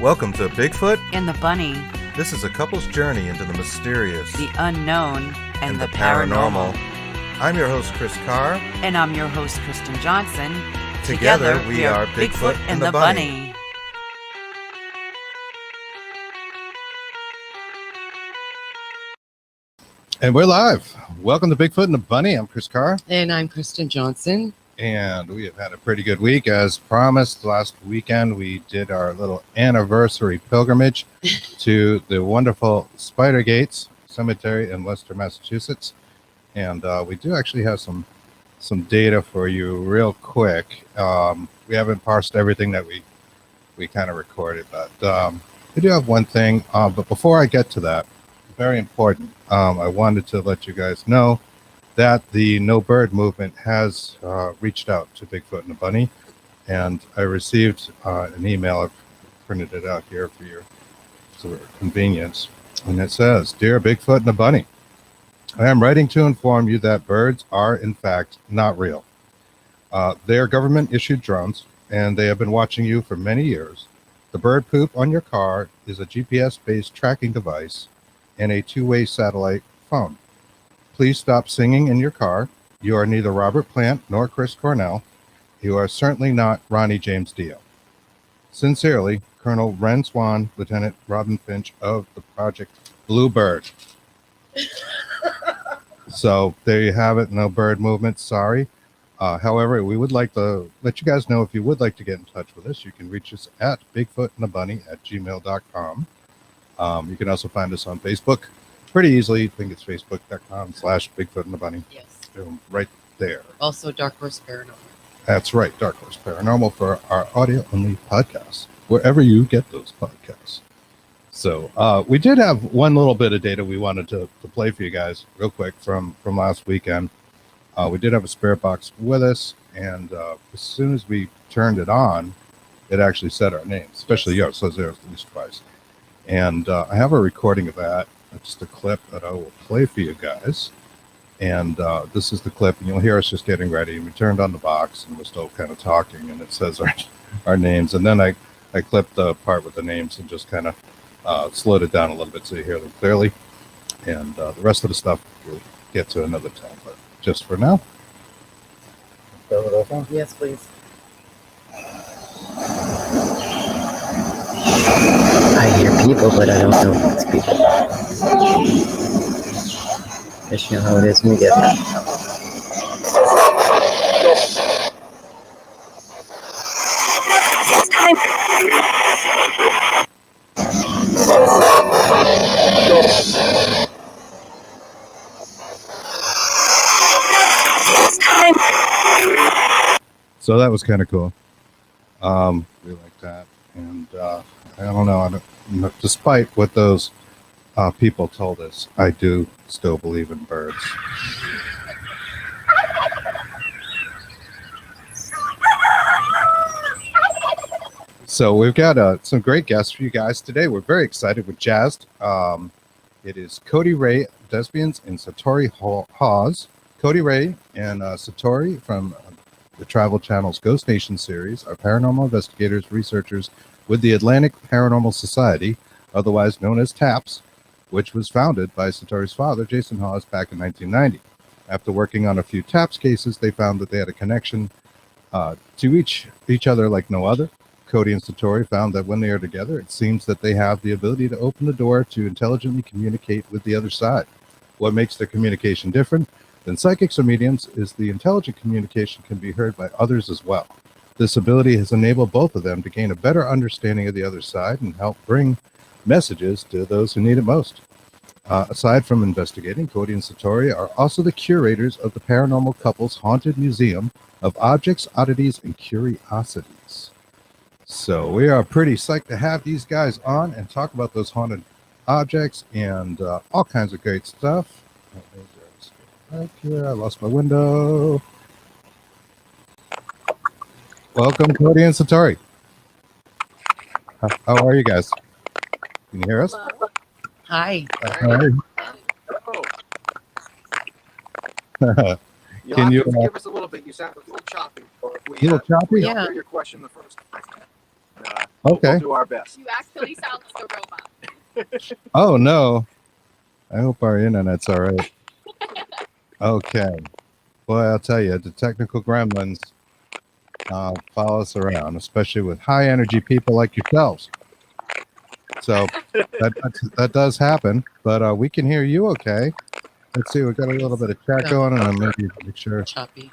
Welcome to Bigfoot and the Bunny. This is a couple's journey into the mysterious, the unknown, and the paranormal. I'm your host, Chris Carr. And I'm your host, Kristen Johnson. Together we are Bigfoot and the Bunny. And we're live. Welcome to Bigfoot and the Bunny. I'm Chris Carr. And I'm Kristen Johnson. And we have had a pretty good week. As promised, last weekend we did our little anniversary pilgrimage to the wonderful Spider Gates Cemetery in Worcester, Massachusetts. And we do actually have some data for you real quick. We haven't parsed everything that we kind of recorded, but we do have one thing. But before I get to that, very important, I wanted to let you guys know that the No Bird movement has reached out to Bigfoot and the Bunny, and I received an email. I've printed it out here for your sort of convenience, and it says, "Dear Bigfoot and the Bunny, I am writing to inform you that birds are in fact not real. They are government-issued drones, and they have been watching you for many years. The bird poop on your car is a GPS-based tracking device and a two-way satellite phone. Please stop singing in your car. You are neither Robert Plant nor Chris Cornell. You are certainly not Ronnie James Dio. Sincerely, Colonel Ren Swan, Lieutenant Robin Finch of the Project Bluebird." So there you have it. No bird movement. Sorry. However, we would like to let you guys know if you would like to get in touch with us, you can reach us at bigfootandthebunny@gmail.com. You can also find us on Facebook pretty easily. I think it's facebook.com/bigfootandthebunny. Yes. Right there. Also, Dark Horse Paranormal. That's right. Dark Horse Paranormal for our audio-only podcasts, wherever you get those podcasts. So we did have one little bit of data we wanted to play for you guys real quick from last weekend. We did have a spirit box with us, and as soon as we turned it on, it actually said our names, especially yours. So there's at least twice. And I have a recording of that. It's just a clip that I will play for you guys. And this is the clip, and you'll hear us just getting ready. And we turned on the box, and we're still kind of talking, and it says our names. And then I clipped the part with the names and just kind of slowed it down a little bit so you hear them clearly. And the rest of the stuff we'll get to another time. But just for now. Yes, please. I hear people, but I don't know if it's people. Guess you know how it is when you get that. So that was kind of cool. We like that. And I don't know. Despite what those people told us, I do still believe in birds. So we've got some great guests for you guys today. We're very excited. We're jazzed. It is Cody Ray, DesBiens, and Satori Hawes. Cody Ray and Satori from the Travel Channel's Ghost Nation series are paranormal investigators, researchers with the Atlantic Paranormal Society, otherwise known as TAPS, which was founded by Satori's father, Jason Hawes, back in 1990. After working on a few TAPS cases, they found that they had a connection to each other like no other. Cody and Satori found that when they are together, it seems that they have the ability to open the door to intelligently communicate with the other side. What makes their communication different than psychics or mediums is the intelligent communication can be heard by others as well. This ability has enabled both of them to gain a better understanding of the other side and help bring messages to those who need it most. Aside from investigating, Cody and Satori are also the curators of the paranormal couple's haunted museum of objects, oddities, and curiosities. So we are pretty psyched to have these guys on and talk about those haunted objects and all kinds of great stuff. Right here, I lost my window. Welcome, Cody and Satori. How are you guys? Can you hear us? Hi. Hi. You'll Can have you to give us a little bit? You sound a little choppy. little choppy? Yeah. Hear your question the first time. Okay. We'll do our best. You actually sound like a robot. Oh no. I hope our internet's all right. Okay. Boy, I'll tell you, the technical gremlins follow us around, especially with high energy people like yourselves. So that does happen, but we can hear you okay. Let's see, we got a little bit of chat going, and maybe make sure Choppy.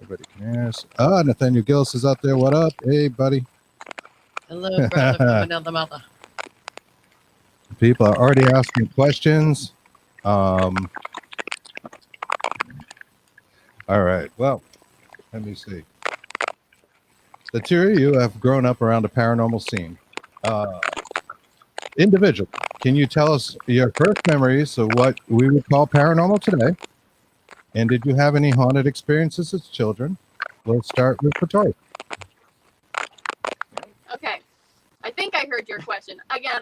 everybody can hear us. Oh, Nathaniel Gillis is out there. What up? Hey, buddy. Hello, brother from another mother. People are already asking questions. All right. Well, let me see. The two of you have grown up around a paranormal scene. Individual, can you tell us your first memories of what we would call paranormal today? And did you have any haunted experiences as children? We'll start with Satori. Okay. I think I heard your question. Again,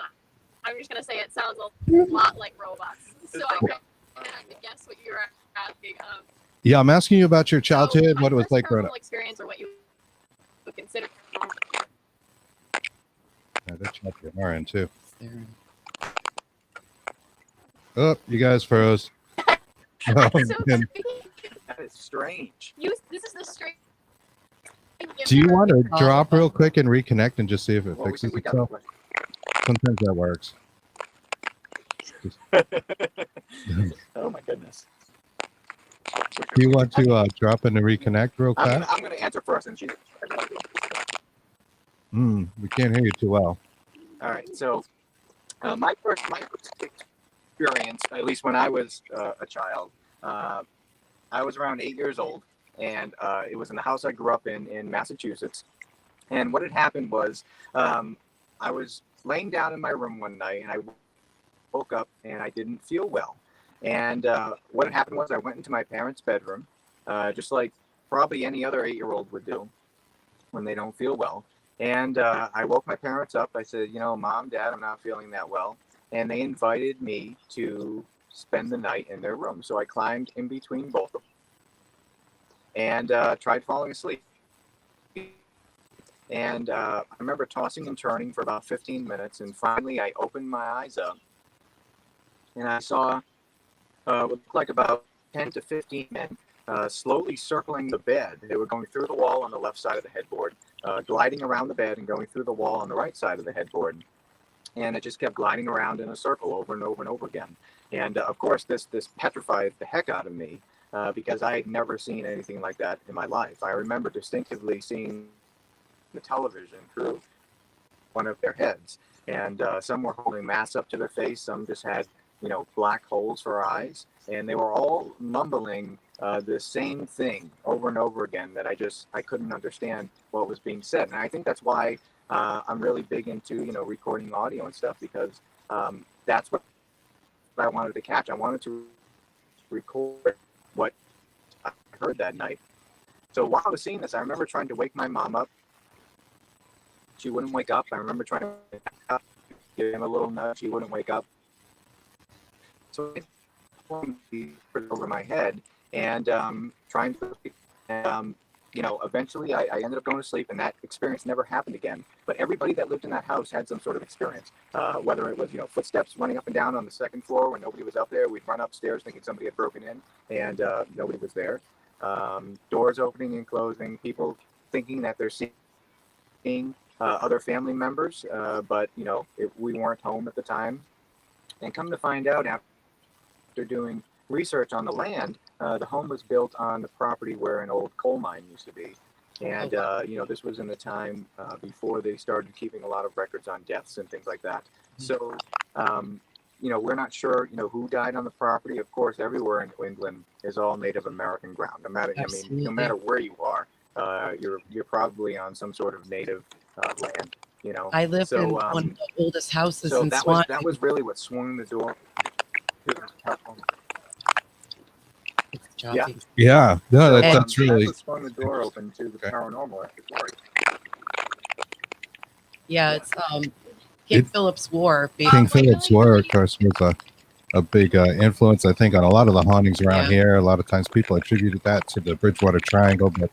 I'm just going to say it sounds a lot like robots. So I can guess what you're asking. Yeah, I'm asking you about your childhood, what it was like growing up. Paranormal experience or what you would consider. Yeah, they're checking our end too. There. Oh, you guys froze. Oh, So man. That is strange. this is the straight. Do you want to drop real quick and reconnect and just see if it Well, fixes we got itself? Sometimes that works. Oh my goodness. Do you want to drop in and reconnect real quick? I'm gonna answer first, and she's. We can't hear you too well. All right. So, my first experience, at least when I was a child, I was around 8 years old, and it was in the house I grew up in Massachusetts. And what had happened was, I was laying down in my room one night, and I woke up and I didn't feel well. And what had happened was I went into my parents' bedroom, just like probably any other 8-year-old would do when they don't feel well. And I woke my parents up. I said, Mom, Dad, I'm not feeling that well. And they invited me to spend the night in their room. So I climbed in between both of them and tried falling asleep. And I remember tossing and turning for about 15 minutes. And finally, I opened my eyes up and I saw what looked like about 10 to 15 men slowly circling the bed. They were going through the wall on the left side of the headboard, gliding around the bed and going through the wall on the right side of the headboard. And it just kept gliding around in a circle over and over and over again. And of course, this petrified the heck out of me because I had never seen anything like that in my life. I remember distinctively seeing the television through one of their heads. And some were holding masks up to their face. Some just had, black holes for eyes. And they were all mumbling the same thing over and over again that I couldn't understand what was being said. And I think that's why I'm really big into, recording audio and stuff, because that's what I wanted to catch. I wanted to record what I heard that night. So while I was seeing this, I remember trying to wake my mom up. She wouldn't wake up. I remember trying to wake up, give him a little nudge. She wouldn't wake up. So I put over my head and trying to sleep. And, eventually I ended up going to sleep, and that experience never happened again. But everybody that lived in that house had some sort of experience, whether it was, footsteps running up and down on the second floor when nobody was up there. We'd run upstairs thinking somebody had broken in, and nobody was there. Doors opening and closing, people thinking that they're seeing other family members, but, we weren't home at the time. And come to find out, after doing research on the land, the home was built on the property where an old coal mine used to be. And, this was in the time before they started keeping a lot of records on deaths and things like that. So, we're not sure, who died on the property. Of course, everywhere in New England is all Native American ground. No matter where you are, you're probably on some sort of native land, I lived in one of the oldest houses in Swan. That was really what swung the door. Yeah. No, that's really. That's what swung the door open to the paranormal after story. Yeah, it's King Philip's War. King Philip's War, of course, was a big influence, I think, on a lot of the hauntings around here. A lot of times people attributed that to the Bridgewater Triangle, but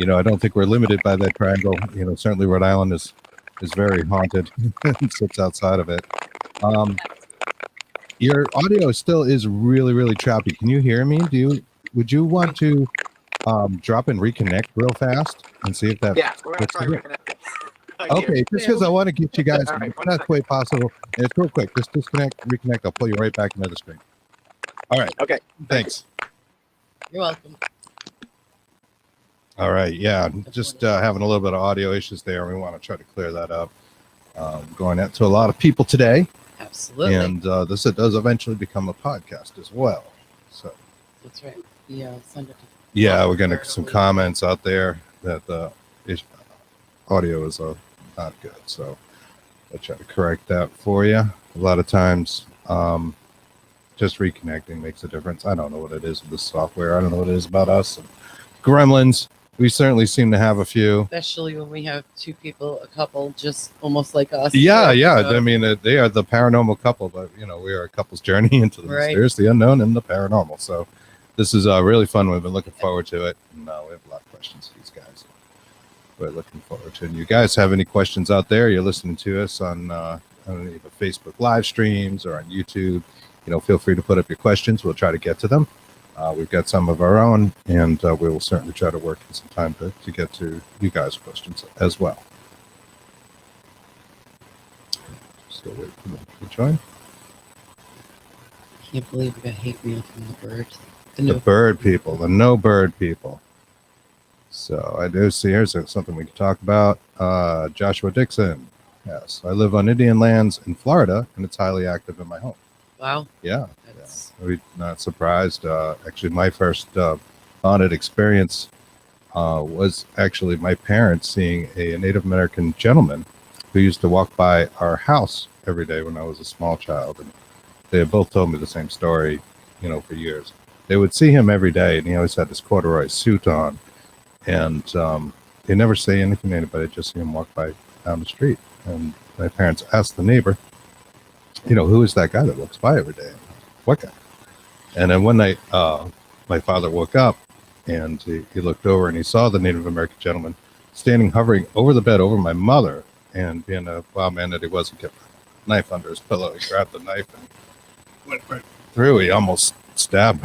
I don't think we're limited by that triangle. Certainly Rhode Island is is very haunted and sits outside of it. Your audio still is really, really choppy. Can you hear me? Would you want to drop and reconnect real fast and see if that? Yeah, we're gonna try reconnecting. Okay, just because I want to get you guys All right, the best way possible. And it's real quick. Just disconnect, reconnect. I'll pull you right back into the screen. All right. Okay. Thanks. You're welcome. All right. Yeah, just having a little bit of audio issues there. We want to try to clear that up. Going out to a lot of people today. Absolutely. And this does eventually become a podcast as well. So That's right. Yeah, send it to yeah, we're getting some comments out there that the audio is not good. So I'll try to correct that for you. A lot of times, just reconnecting makes a difference. I don't know what it is with this software. I don't know what it is about us. And gremlins, we certainly seem to have a few. especially when we have two people, a couple, just almost like us. Yeah. So, I mean, they are the paranormal couple, but we are a couple's journey into the Right. mysterious, the unknown, and the paranormal. So this is really fun. We've been looking forward to it, and we have a lot of questions for these guys. We're looking forward to it. And you guys have any questions out there? You're listening to us on any of the Facebook live streams or on YouTube. Feel free to put up your questions. We'll try to get to them. We've got some of our own, and we will certainly try to work in some time to get to you guys' questions as well. Still wait for them to join. Can't believe we got hate mail from the birds. The bird people, the no bird people. So I do see here's something we can talk about. Joshua Dixon. Yes, I live on Indian lands in Florida, and it's highly active in my home. Wow. Yeah. That's We're not surprised. Actually, my first haunted experience was actually my parents seeing a Native American gentleman who used to walk by our house every day when I was a small child. And they had both told me the same story, for years. They would see him every day, and he always had this corduroy suit on. And they never say anything to anybody, just see him walk by down the street. And my parents asked the neighbor, who is that guy that walks by every day? What guy? And then one night, my father woke up and he looked over and he saw the Native American gentleman standing, hovering over the bed over my mother. And being a wild man that he was, he kept a knife under his pillow. He grabbed the knife and went right through. He almost stabbed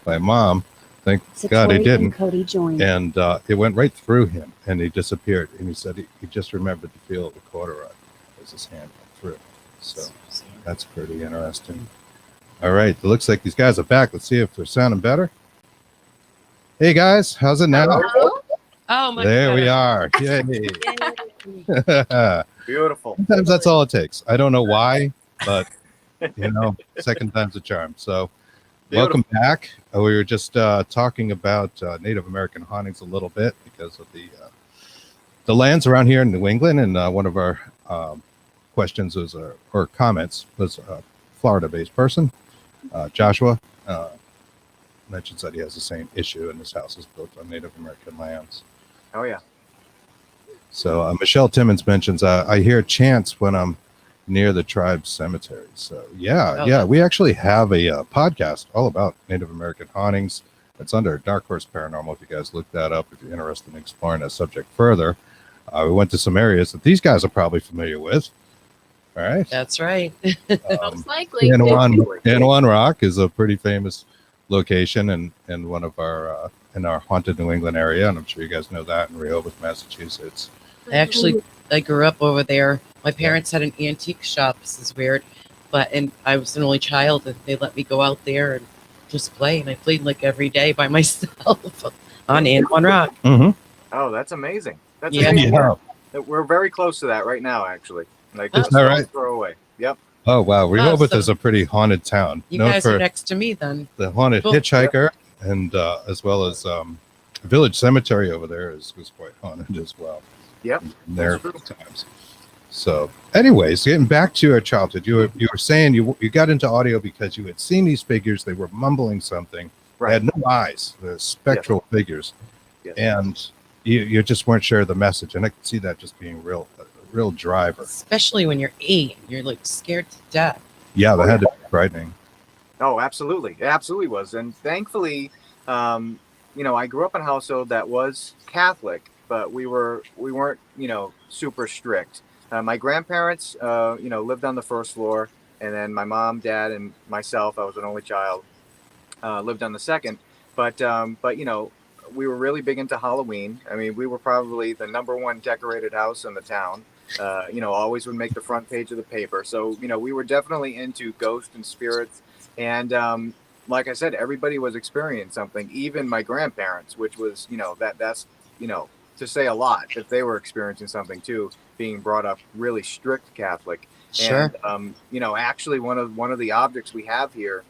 my mom. Thank God he didn't. Cody joined. And it went right through him and he disappeared. And he said he just remembered the feel of the corduroy as his hand went through. So that's pretty interesting. All right. It looks like these guys are back. Let's see if they're sounding better. Hey, guys. How's it now? oh my There we God. are. Yay. Beautiful. Sometimes that's all it takes. I don't know why, but, second time's a charm. So welcome back. We were just talking about Native American hauntings a little bit because of the lands around here in New England. And one of our questions was, or comments was a Florida-based person. Joshua mentions that he has the same issue, and his house is built on Native American lands. Oh yeah. So Michelle Timmons mentions, I hear chants when I'm near the tribe cemetery. So yeah, we actually have a podcast all about Native American hauntings. It's under Dark Horse Paranormal. If you guys look that up, if you're interested in exploring that subject further, we went to some areas that these guys are probably familiar with. All right. That's right. Most likely. Anawan Rock is a pretty famous location and one of our in our haunted New England area, and I'm sure you guys know that in Rehoboth, Massachusetts. I grew up over there. My parents had an antique shop. This is weird, and I was an only child, and they let me go out there and just play. And I played like every day by myself on Anawan Rock. Mm-hmm. Oh, that's amazing. That's Yeah. amazing. Yeah. We're very close to that right now, actually. Like Is just that a right? throw away. Yep. Oh wow, Rehoboth so- is a pretty haunted town. You known guys for are next to me then. the haunted Cool. hitchhiker, and as well as Village Cemetery over there was quite haunted as well. Yep. In their That's true. times. So, anyways, getting back to your childhood, you were saying you got into audio because you had seen these figures. They were mumbling something. They Right. had no eyes. They're spectral figures, Yes. and you just weren't sure of the message. And I could see that just being a real driver. Especially when you're 8, you're like scared to death. Yeah, that had to be frightening. Oh, absolutely. It absolutely was. And thankfully, I grew up in a household that was Catholic, but we weren't, super strict. My grandparents, lived on the first floor, and then my mom, dad, and myself, I was an only child, lived on the second. But we were really big into Halloween. I mean, we were probably the number one decorated house in the town. Always would make the front page of the paper. So, we were definitely into ghosts and spirits. And like I said, everybody was experiencing something, even my grandparents, which was, that's to say a lot if they were experiencing something too, being brought up really strict Catholic. Sure. And, actually one of the objects we have here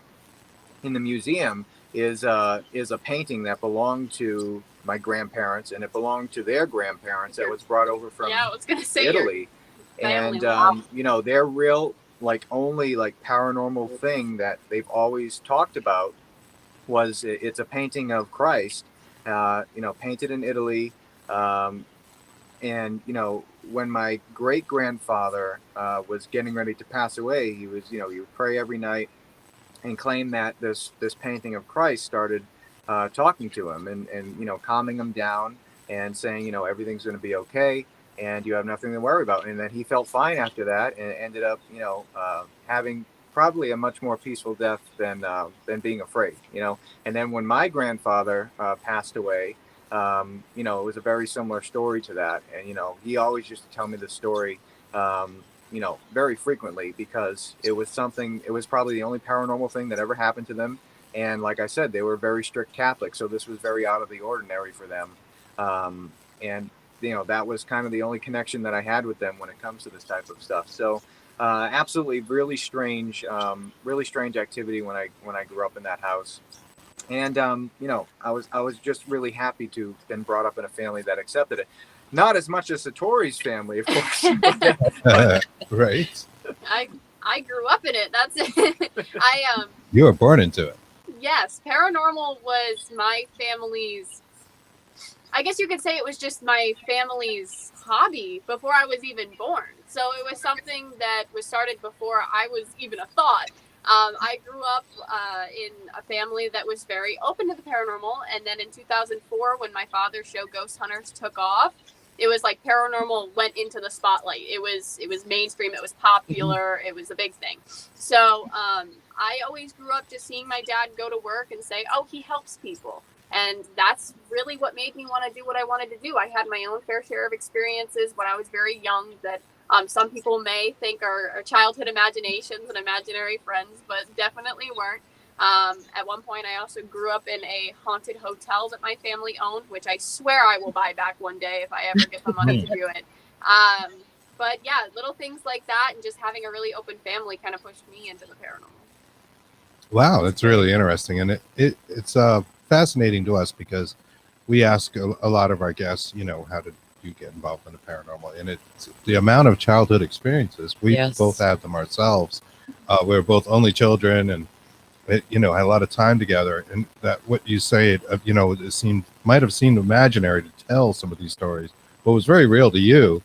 in the museum is a painting that belonged to my grandparents, and it belonged to their grandparents that was brought over from I was gonna say Italy. And their real only paranormal thing that they've always talked about was it's a painting of Christ, painted in Italy. When my great grandfather was getting ready to pass away, he would pray every night and claim that this painting of Christ started talking to him and calming him down and saying, everything's going to be okay and you have nothing to worry about. And then he felt fine after that and ended up, having probably a much more peaceful death than being afraid, And then when my grandfather passed away, it was a very similar story to that. And, he always used to tell me this story, very frequently, because it was probably the only paranormal thing that ever happened to them. And like I said, they were very strict Catholic. So this was very out of the ordinary for them. That was kind of the only connection that I had with them when it comes to this type of stuff. So absolutely really strange activity when I grew up in that house. And, I was just really happy to have been brought up in a family that accepted it. Not as much as Satori's family, of course. Right. I grew up in it. That's it. You were born into it. Yes, paranormal was my family's, I guess you could say it was just my family's hobby before I was even born. So it was something that was started before I was even a thought. I grew up in a family that was very open to the paranormal. And then in 2004, when my father's show Ghost Hunters took off, it was like paranormal went into the spotlight. It was mainstream. It was popular. It was a big thing. So I always grew up just seeing my dad go to work and say, oh, he helps people. And that's really what made me want to do what I wanted to do. I had my own fair share of experiences when I was very young that some people may think are childhood imaginations and imaginary friends, but definitely weren't. At one point, I also grew up in a haunted hotel that my family owned, which I swear I will buy back one day if I ever get the money to do it. But yeah, little things like that and just having a really open family kind of pushed me into the paranormal. Wow, that's really interesting. And it's fascinating to us because we ask a lot of our guests, how did you get involved in the paranormal? And it's the amount of childhood experiences. We both had them ourselves. We were both only children and, had a lot of time together. And that what you say, it might have seemed imaginary to tell some of these stories, but it was very real to you.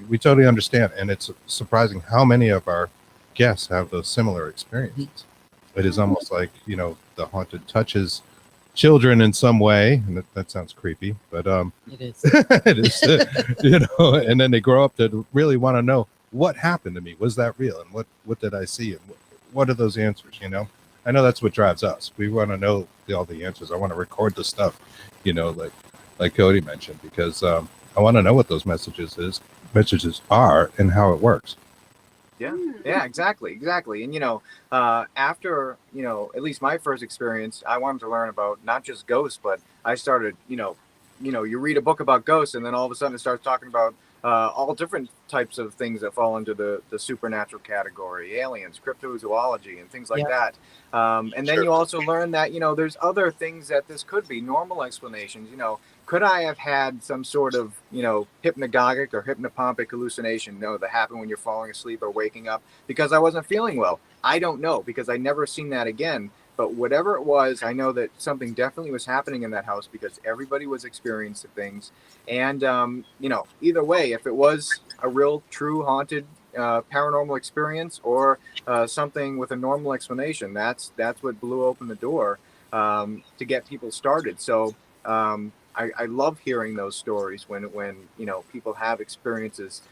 We totally understand. And it's surprising how many of our guests have those similar experiences. It is almost like, the haunted touches children in some way, and that sounds creepy, but it is. it is, and then they grow up to really want to know what happened to me. Was that real? And what did I see? And what are those answers? I know that's what drives us. We want to know all the answers. I want to record the stuff, like Cody mentioned, because I want to know what those messages are and how it works. Yeah, exactly. And, after, at least my first experience, I wanted to learn about not just ghosts, but I started, you read a book about ghosts and then all of a sudden it starts talking about all different types of things that fall into the supernatural category, aliens, cryptozoology, and things like that. And then you also learn that, there's other things that this could be, normal explanations. Could I have had some sort of, hypnagogic or hypnopompic hallucination, that happened when you're falling asleep or waking up because I wasn't feeling well? I don't know, because I never seen that again. But whatever it was, I know that something definitely was happening in that house because everybody was experiencing things. And, either way, if it was a real, true, haunted paranormal experience or something with a normal explanation, that's what blew open the door to get people started. So, I love hearing those stories when people have experiences,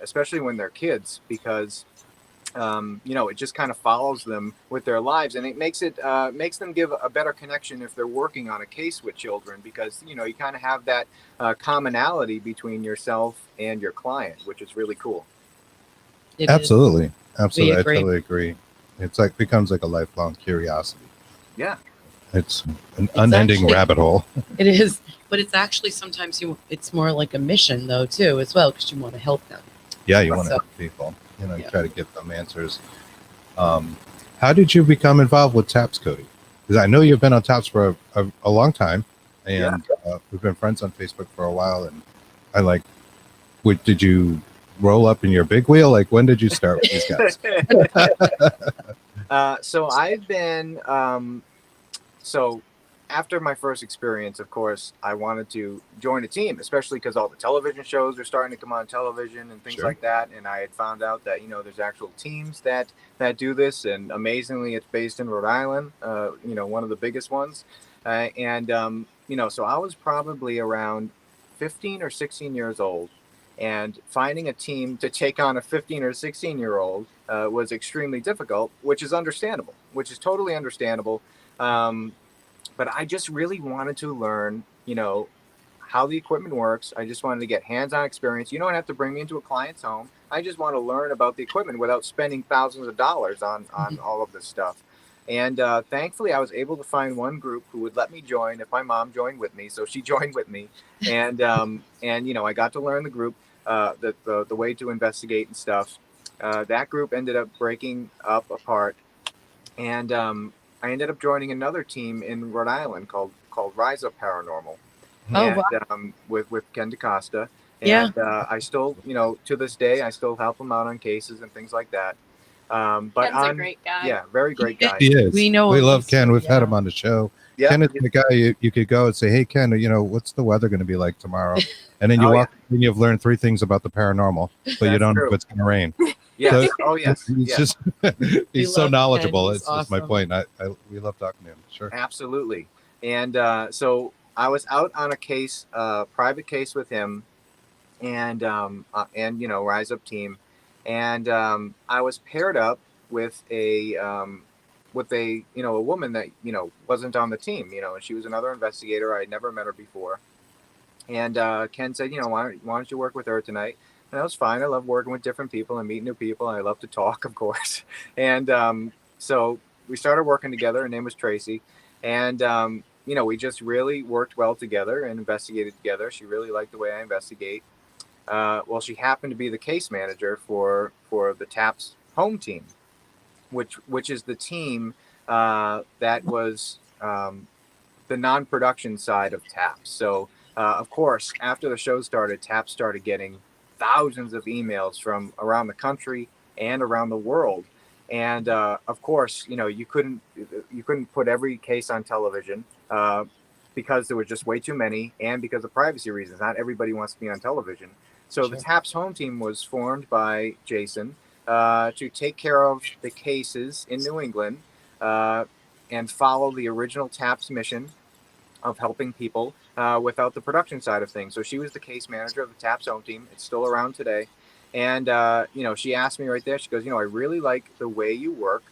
especially when they're kids, because it just kind of follows them with their lives, and it makes them give a better connection if they're working on a case with children, because you kind of have that commonality between yourself and your client, which is really cool. Absolutely. I agree. totally agree. It's like becomes like a lifelong curiosity. Yeah, it's an unending rabbit hole. It is, but it's actually sometimes it's more like a mission though too as well, because you want to help them. Yeah, you want to help people. You try to give them answers. How did you become involved with TAPS, Cody? Because I know you've been on TAPS for a long time, and we've been friends on Facebook for a while. And I like, did you roll up in your big wheel? Like, when did you start with these guys? So I've been, after my first experience, of course, I wanted to join a team, especially because all the television shows are starting to come on television and things like that. And I had found out that, there's actual teams that do this. And amazingly, it's based in Rhode Island, one of the biggest ones. So I was probably around 15 or 16 years old, and finding a team to take on a 15 or 16-year-old was extremely difficult, which is understandable, which is totally understandable. But I just really wanted to learn, how the equipment works. I just wanted to get hands-on experience. You don't have to bring me into a client's home. I just want to learn about the equipment without spending thousands of dollars on all of this stuff. And thankfully, I was able to find one group who would let me join if my mom joined with me. So she joined with me, and I got to learn the group, the way to investigate and stuff. That group ended up breaking up apart, and I ended up joining another team in Rhode Island called Rise Up Paranormal, with Ken DaCosta. And I still, to this day, I still help him out on cases and things like that. But Ken's a great guy. Yeah, very great guy. He is. We love Ken. We've had him on the show. Yeah. Ken is the guy you could go and say, "Hey, Ken, what's the weather going to be like tomorrow?" And then you walk and you've learned 3 things about the paranormal, but you don't know if it's going to rain. Yes. So he's just he's so knowledgeable. It's awesome. just my point. We love talking to him. Sure. Absolutely. And so I was out on a case, private case with him, and Rise Up team, and I was paired up with a woman that wasn't on the team, and she was another investigator. I had never met her before, and Ken said, why don't you work with her tonight? And that was fine. I love working with different people and meeting new people. And I love to talk, of course. And so we started working together. Her name was Tracy. And, we just really worked well together and investigated together. She really liked the way I investigate. Well, she happened to be the case manager for the TAPS home team, which is the team that was the non-production side of TAPS. So, of course, after the show started, TAPS started getting thousands of emails from around the country and around the world, and of course, you couldn't put every case on television because there were just way too many, and because of privacy reasons. Not everybody wants to be on television. So the TAPS home team was formed by Jason to take care of the cases in New England and follow the original TAPS mission of helping people without the production side of things. So she was the case manager of the TAPS home team. It's still around today. And, she asked me right there, she goes, I really like the way you work.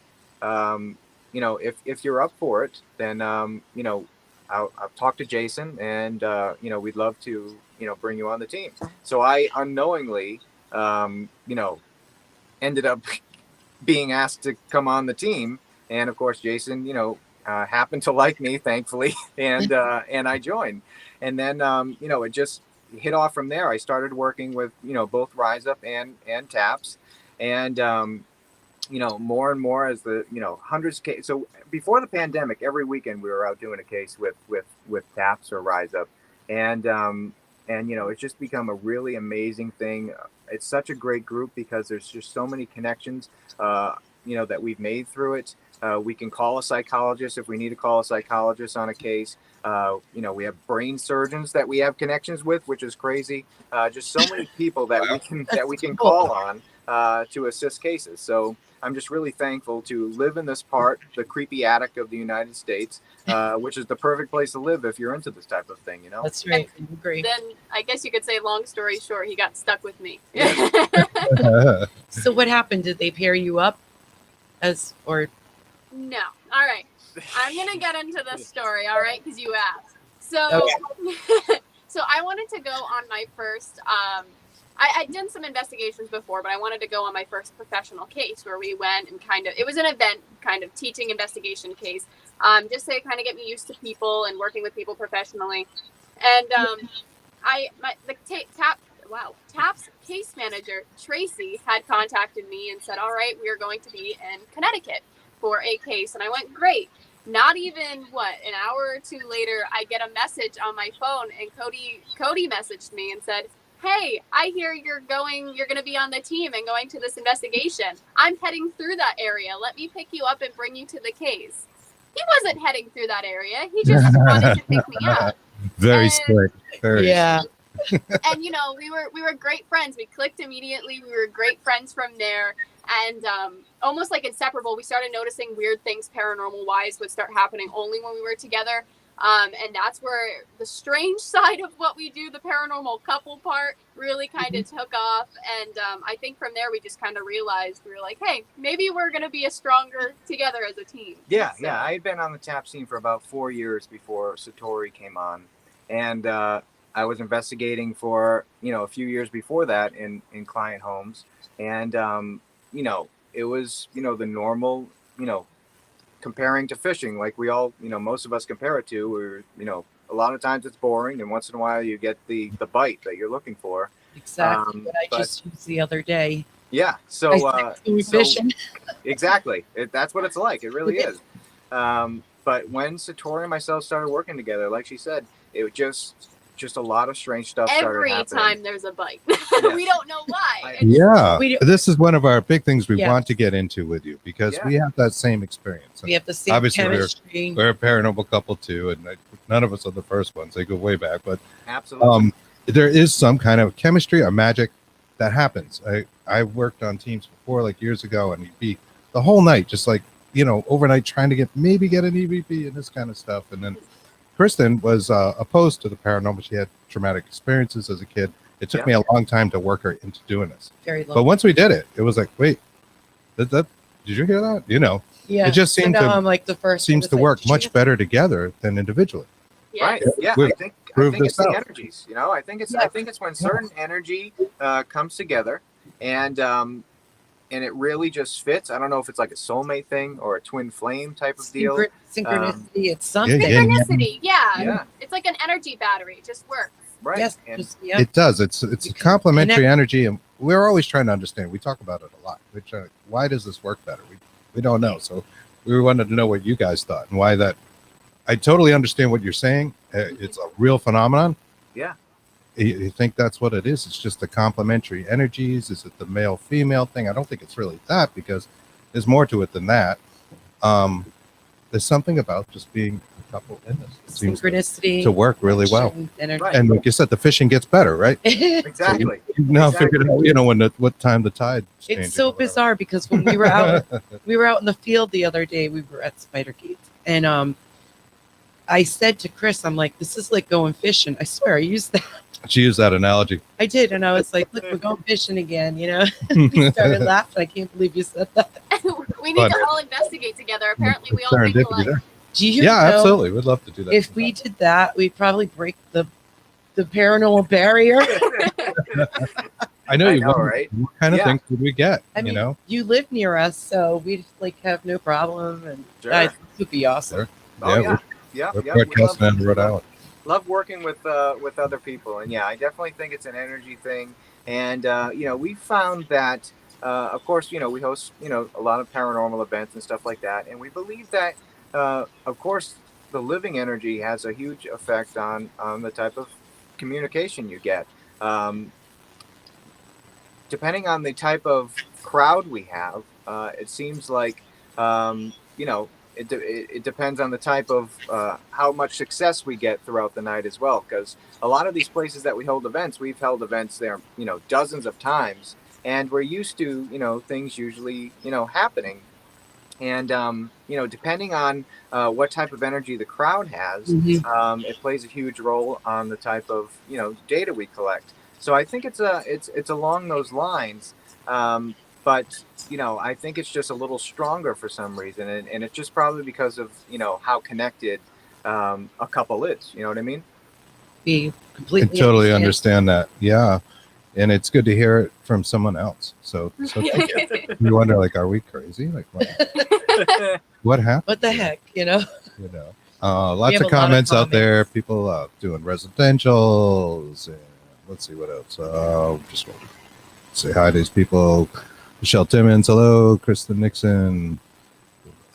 If you're up for it, then, I'll talk to Jason, and, we'd love to, bring you on the team. So I unknowingly, ended up being asked to come on the team. And of course, Jason, happened to like me, thankfully, and I joined. And then, it just hit off from there. I started working with, both Rise Up and TAPS, and, more and more as the, hundreds of cases. So before the pandemic, every weekend we were out doing a case with TAPS or Rise Up. And it's just become a really amazing thing. It's such a great group because there's just so many connections, that we've made through it. We can call a psychologist if we need to call a psychologist on a case. We have brain surgeons that we have connections with, which is crazy. Just so many people that we can call on to assist cases. So I'm just really thankful to live in this part, the creepy attic of the United States, which is the perfect place to live if you're into this type of thing, you know? That's right. I agree. Then I guess you could say, long story short, he got stuck with me. So what happened? Did they pair you up or No. All right. I'm going to get into this story, all right, because you asked. So, Okay. so I wanted to go on my first, I'd done some investigations before, but I wanted to go on my first professional case where we went and it was an event kind of teaching investigation case, just to kind of get me used to people and working with people professionally. And TAP's case manager, Tracy, had contacted me and said, all right, we are going to be in Connecticut for a case. And I went, great. Not even, an hour or two later, I get a message on my phone, and Cody messaged me and said, hey, I hear you're going to be on the team and going to this investigation. I'm heading through that area. Let me pick you up and bring you to the case. He wasn't heading through that area. He just wanted to pick me up. Very slick. yeah. And we were great friends. We clicked immediately. We were great friends from there, and almost like inseparable. We started noticing weird things paranormal wise would start happening only when we were together, and that's where the strange side of what we do, the paranormal couple part, really kind of took off. And I think from there we just kind of realized, we were like, hey, maybe we're going to be stronger together as a team. Yeah. I had been on the TAP scene for about 4 years before Satori came on, and I was investigating for, a few years before that in client homes. And, it was, the normal, comparing to fishing, like we all, most of us compare it to, or, a lot of times it's boring, and once in a while you get the bite that you're looking for. Exactly. What I just used the other day. Yeah. So, fishing. Exactly. That's what it's like. It really is. But when Satori and myself started working together, like she said, it just a lot of strange stuff started happening. Every time there's a bite. Yes. We don't know why. Yeah. This is one of our big things we Yeah. want to get into with you, because we have that same experience. We have the same Obviously, chemistry. we're a paranormal couple too, and none of us are the first ones. They go way back, but absolutely, there is some kind of chemistry or magic that happens. I worked on teams before, like years ago, and you'd be the whole night just like overnight trying to get an EVP and this kind of stuff. And then Kristen was opposed to the paranormal. She had traumatic experiences as a kid. It took me a long time to work her into doing this. Very long. But once we did it, it was like, wait, did you hear that? Yeah. It just seemed I'm like the first. seems to work much better together than individually. Right. Yeah. We've I think proved it's this the out. energies. I think it's when certain energy comes together, and it really just fits. I don't know if it's like a soulmate thing or a twin flame type of deal. Synchronicity. It's something. Synchronicity. Yeah. It's like an energy battery. It just works. Right. Yes. And It does. It's a complementary energy, and we're always trying to understand. We talk about it a lot. We're trying, why does this work better? We don't know. So we wanted to know what you guys thought and why that. I totally understand what you're saying. It's a real phenomenon. Yeah. You think that's what it is? It's just the complementary energies. Is it the male female thing? I don't think it's really that, because there's more to it than that. There's something about just being a couple in this. It seems Synchronicity to work really well. Energy. Right. And like you said, the fishing gets better, right? Exactly. You now figured out, when what time the tide. It's so bizarre, because when we were out, in the field the other day. We were at Spider Gates, and I said to Chris, I'm like, this is like going fishing. I swear, I used that. She used that analogy. I did, and I was like, look, we're going fishing again. We started laughing. I can't believe you said that. We need to all investigate together. Apparently, we all think alike. Do you Yeah, know, absolutely. We'd love to do that. if we did that, we'd probably break the paranormal barrier. I know I you know, would. right? What kind of Yeah. things would we get? I mean, you live near us, so we'd have no problem, and Sure. guys, it would be awesome. Oh, Yeah, yeah. we're We broadcasting on Rhode Island. love working with other people, and I definitely think it's an energy thing. And we found that of course we host a lot of paranormal events and stuff like that, and we believe that of course the living energy has a huge effect on the type of communication you get, depending on the type of crowd we have. It seems like it depends on the type of how much success we get throughout the night as well, because a lot of these places that we hold events, we've held events there dozens of times, and we're used to, things usually, happening. And depending on what type of energy the crowd has, it plays a huge role on the type of data we collect. So I think it's along those lines, but I think it's just a little stronger for some reason, and it's just probably because of how connected a couple is. You know what I mean? Be I completely totally understand that. Yeah. And it's good to hear it from someone else. So you wonder, like, are we crazy? Like, what happened? What the heck, Lots of comments out there. People doing residentials. And let's see what else. Just want to say hi to these people. Michelle Timmons, hello. Kristen Nixon.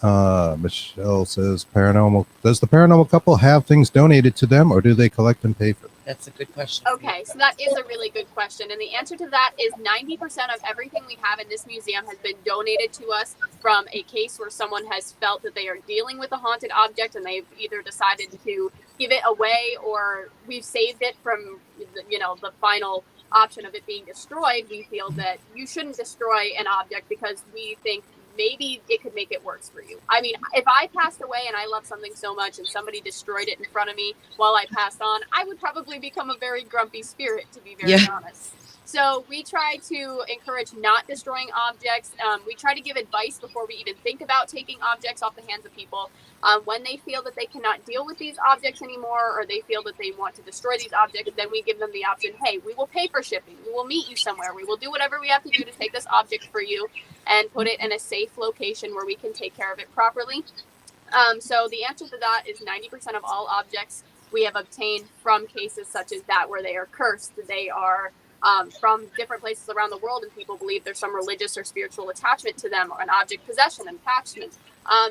Michelle says, does the paranormal couple have things donated to them, or do they collect and pay for them? That's a good question. Okay, so that is a really good question. And the answer to that is 90% of everything we have in this museum has been donated to us from a case where someone has felt that they are dealing with a haunted object and they've either decided to give it away, or we've saved it from, the final option of it being destroyed. We feel that you shouldn't destroy an object because we think maybe it could make it worse for you. I mean, if I passed away and I loved something so much and somebody destroyed it in front of me while I passed on, I would probably become a very grumpy spirit, to be very honest. So we try to encourage not destroying objects. We try to give advice before we even think about taking objects off the hands of people. When they feel that they cannot deal with these objects anymore, or they feel that they want to destroy these objects, then we give them the option, hey, we will pay for shipping. We will meet you somewhere. We will do whatever we have to do to take this object for you and put it in a safe location where we can take care of it properly. So the answer to that is 90% of all objects we have obtained from cases such as that, where they are cursed. They are from different places around the world, and people believe there's some religious or spiritual attachment to them, or an object possession and attachment.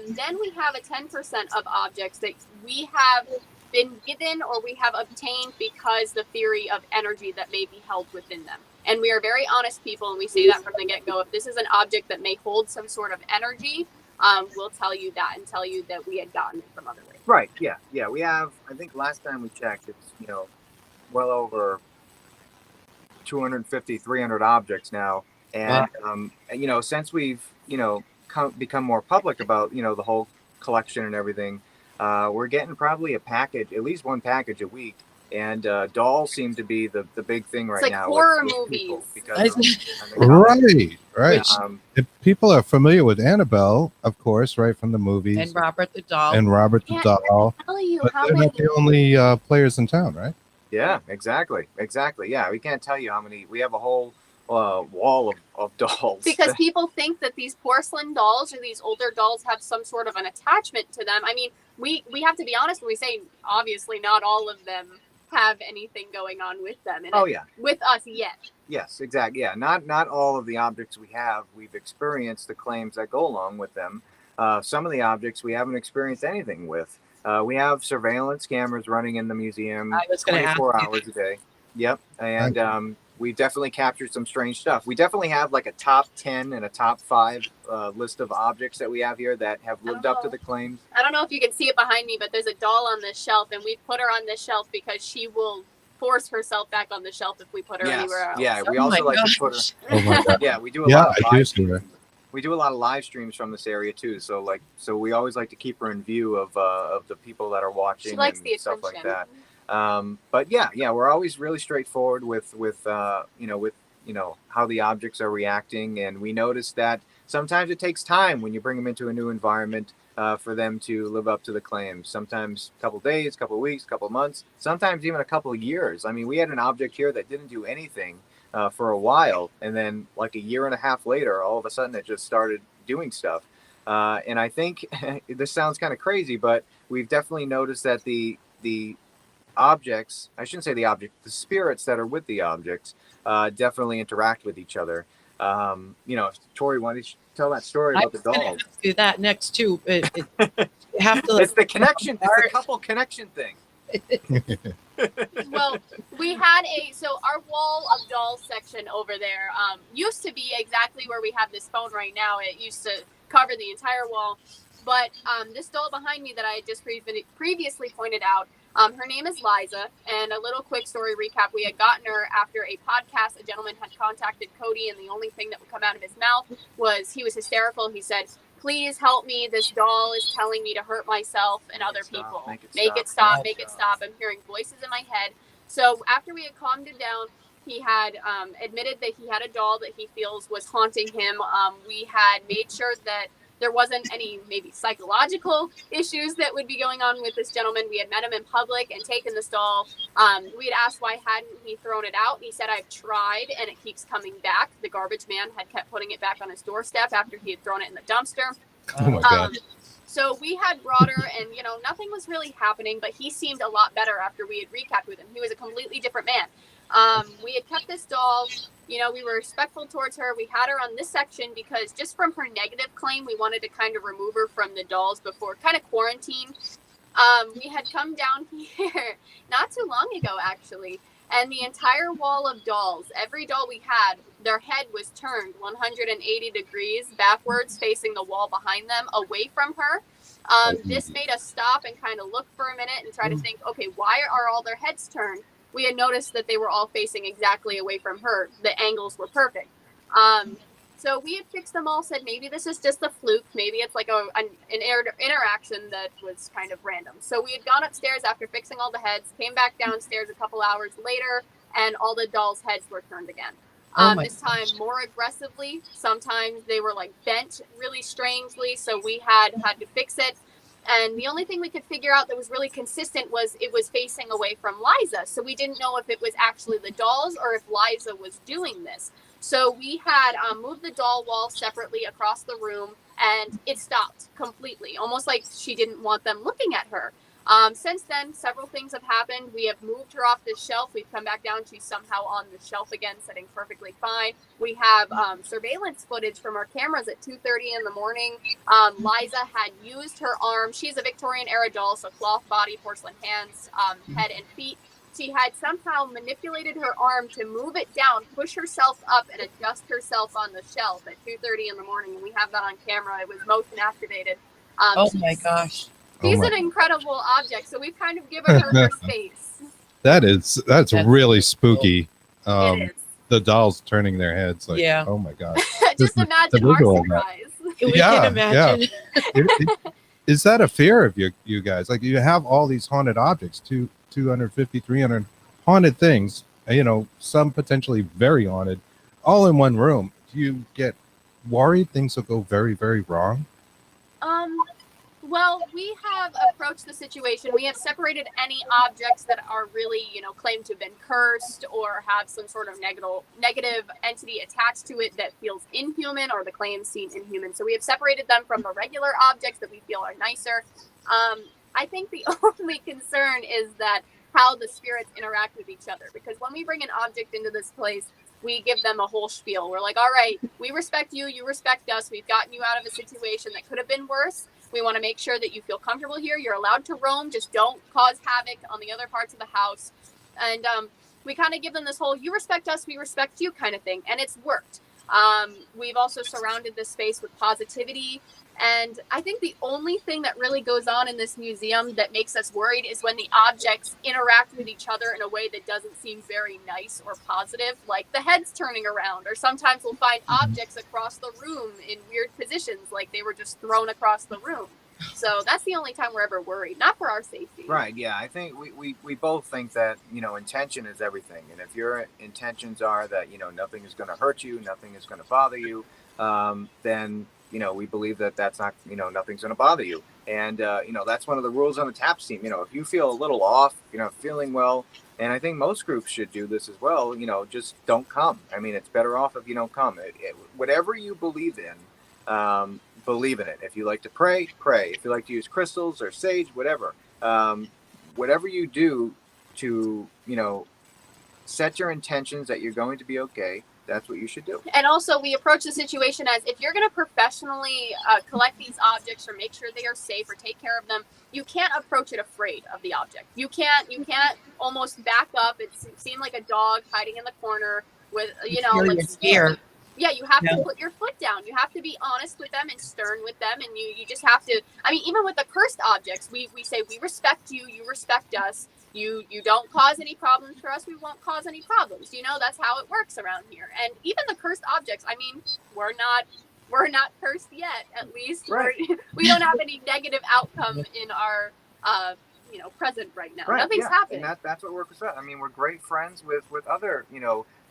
Then we have a 10% of objects that we have been given or we have obtained because the theory of energy that may be held within them. And we are very honest people, and we say that from the get-go. If this is an object that may hold some sort of energy, we'll tell you that and tell you that we had gotten it from other ways. Right. Yeah. We have, I think last time we checked, it's, well over 250, 300 objects now. And, since we've, become more public about, the whole collection and everything, we're getting probably a package, at least one package a week. And dolls seem to be the big thing right it's like now. Horror movies. Right. If people are familiar with Annabelle, of course, right, from the movies. And Robert the Doll. Tell you but how they're many. not the only players in town, right? Yeah, exactly. Yeah, we can't tell you how many. We have a whole wall of dolls. Because people think that these porcelain dolls or these older dolls have some sort of an attachment to them. I mean, we have to be honest when we say, obviously, not all of them have anything going on with them. And with us yet. Yes, exactly. Yeah, not all of the objects we've experienced the claims that go along with them. Some of the objects we haven't experienced anything with. We have surveillance cameras running in the museum 24 hours a day. Yep. And we definitely captured some strange stuff. We definitely have like a top 10 and a top 5 list of objects that we have here that have lived up to the claims. I don't know if you can see it behind me, but there's a doll on this shelf, and we put her on this shelf because she will force herself back on the shelf if we put her anywhere else. Yeah, we also like to put her. Oh my God. Yeah, we do a lot of live streams. We do a lot of live streams from this area too. So we always like to keep her in view of the people that are watching. She likes and the stuff like attention. that. But yeah, we're always really straightforward with how the objects are reacting, and we notice that sometimes it takes time when you bring them into a new environment for them to live up to the claims. Sometimes a couple days, couple weeks, couple months, sometimes even a couple of years. I mean, we had an object here that didn't do anything for a while, and then like a year and a half later, all of a sudden it just started doing stuff. And I think this sounds kind of crazy, but we've definitely noticed that the objects, I shouldn't say the object, the spirits that are with the objects definitely interact with each other. Tori, why don't you tell that story about the dolls? Do that next too. You have to. It's the connection. It's the couple connection thing. Well, we had our wall of dolls section over there used to be exactly where we have this phone right now. It used to cover the entire wall. But this doll behind me that I had just previously pointed out, her name is Liza. And a little quick story recap. We had gotten her after a podcast. A gentleman had contacted Cody, and the only thing that would come out of his mouth was he was hysterical. He said, "Please help me. This doll is telling me to hurt myself and other people. Make it stop. I'm hearing voices in my head." So after we had calmed him down, he had admitted that he had a doll that he feels was haunting him. We had made sure that there wasn't any maybe psychological issues that would be going on with this gentleman. We had met him in public and taken this doll. We had asked why hadn't he thrown it out. He said, "I've tried and it keeps coming back." The garbage man had kept putting it back on his doorstep after he had thrown it in the dumpster. Oh my God. So we had brought her, and nothing was really happening, but he seemed a lot better after we had recapped with him. He was a completely different man. We had kept this doll. We were respectful towards her. We had her on this section because just from her negative claim, we wanted to kind of remove her from the dolls before kind of quarantine. We had come down here not too long ago, actually, and the entire wall of dolls, every doll we had, their head was turned 180 degrees backwards, facing the wall behind them, away from her. This made us stop and kind of look for a minute and try to think, okay, why are all their heads turned? We had noticed that they were all facing exactly away from her. The angles were perfect. So we had fixed them all, said maybe this is just a fluke. Maybe it's like an interaction that was kind of random. So we had gone upstairs after fixing all the heads, came back downstairs a couple hours later, and all the dolls' heads were turned again. This time more aggressively. Sometimes they were like bent really strangely, so we had to fix it. And the only thing we could figure out that was really consistent was it was facing away from Liza. So we didn't know if it was actually the dolls or if Liza was doing this. So we had moved the doll wall separately across the room, and it stopped completely, almost like she didn't want them looking at her. Since then, several things have happened. We have moved her off the shelf. We've come back down. She's somehow on the shelf again, sitting perfectly fine. We have surveillance footage from our cameras at 2:30 in the morning. Liza had used her arm. She's a Victorian era doll, so cloth body, porcelain hands, head and feet. She had somehow manipulated her arm to move it down, push herself up, and adjust herself on the shelf at 2:30 in the morning. And we have that on camera. It was motion activated. Oh my gosh. She's an incredible object, so we've kind of given her her space. That's really spooky. It is. The dolls turning their heads like, Yeah. oh my God. Just imagine our surprise. We can imagine. Is that a fear of you guys? Like, you have all these haunted objects, 250, 300 haunted things, some potentially very haunted, all in one room. Do you get worried things will go very, very wrong? Well, we have approached the situation. We have separated any objects that are really, claimed to have been cursed or have some sort of negative entity attached to it that feels inhuman, or the claims seem inhuman. So we have separated them from the regular objects that we feel are nicer. I think the only concern is that how the spirits interact with each other. Because when we bring an object into this place, we give them a whole spiel. We're like, all right, we respect you, you respect us. We've gotten you out of a situation that could have been worse. We want to make sure that you feel comfortable here. You're allowed to roam. Just don't cause havoc on the other parts of the house. And we kind of give them this whole, you respect us, we respect you kind of thing. And it's worked. We've also surrounded this space with positivity. And I think the only thing that really goes on in this museum that makes us worried is when the objects interact with each other in a way that doesn't seem very nice or positive, like the heads turning around, or sometimes we'll find objects across the room in weird positions, like they were just thrown across the room. So that's the only time we're ever worried, not for our safety. Right, yeah. I think we both think that, intention is everything. And if your intentions are that, nothing is going to hurt you, nothing is going to bother you, then we believe that that's not, nothing's going to bother you. And, that's one of the rules on the TAPS team. If you feel a little off, feeling well, and I think most groups should do this as well, just don't come. I mean, it's better off if you don't come. Whatever you believe in, believe in it. If you like to pray, pray. If you like to use crystals or sage, whatever. Whatever you do to, set your intentions that you're going to be okay, that's what you should do. And also, we approach the situation as if you're going to professionally collect these objects or make sure they are safe or take care of them, you can't approach it afraid of the object. You can't almost back up. It seemed like a dog hiding in the corner with, like fear. Yeah, you have Yeah. to put your foot down. You have to be honest with them and stern with them. And you just have to, I mean, even with the cursed objects, we say, we respect you, you respect us. You don't cause any problems for us, we won't cause any problems. You know, that's how it works around here. And even the cursed objects, I mean, we're not cursed yet, at least. Right. We don't have any negative outcome in our present right now. Right, Nothing's yeah. happened. And that's what we're concerned. I mean, we're great friends with other,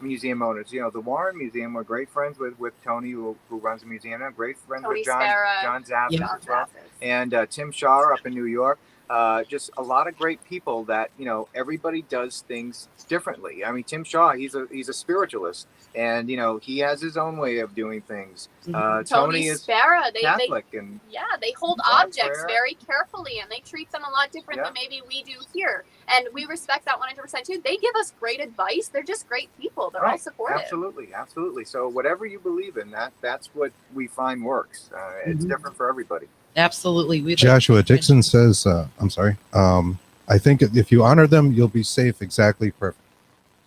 museum owners. The Warren Museum, we're great friends with Tony, who runs the museum. I'm great friends Tony with John Sparrow, John Zappis Yeah. as well. And Tim Shaw up in New York. Just a lot of great people that, everybody does things differently. I mean, Tim Shaw, he's a spiritualist, and, he has his own way of doing things. Tony is Sparrow, Catholic, and they hold God objects prayer. very carefully, and they treat them a lot different Yeah. than maybe we do here. And we respect that 100% too. They give us great advice. They're just great people. They're all right, supportive. absolutely. So whatever you believe in, that's what we find works. It's different for everybody. Absolutely. We Joshua Dixon says, I'm sorry. I think if you honor them, you'll be safe. Exactly. Perfect.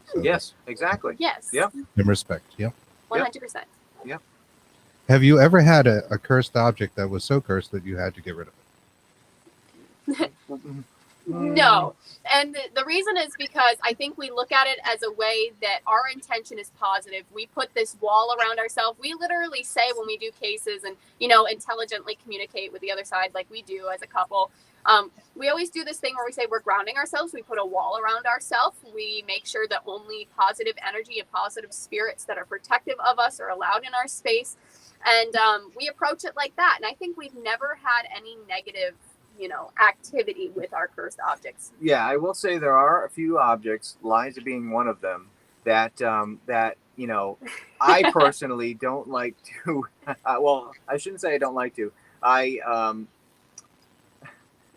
So, Yes, exactly. Yes. Yeah. in respect. Yep. 100%. Have you ever had a cursed object that was so cursed that you had to get rid of it? No. And the reason is because I think we look at it as a way that our intention is positive. We put this wall around ourselves. We literally say when we do cases and, intelligently communicate with the other side like we do as a couple. We always do this thing where we say we're grounding ourselves. We put a wall around ourselves. We make sure that only positive energy and positive spirits that are protective of us are allowed in our space. And we approach it like that. And I think we've never had any negative activity with our cursed objects. Yeah, I will say there are a few objects, Liza being one of them, that I personally don't like to. Well, I shouldn't say I don't like to.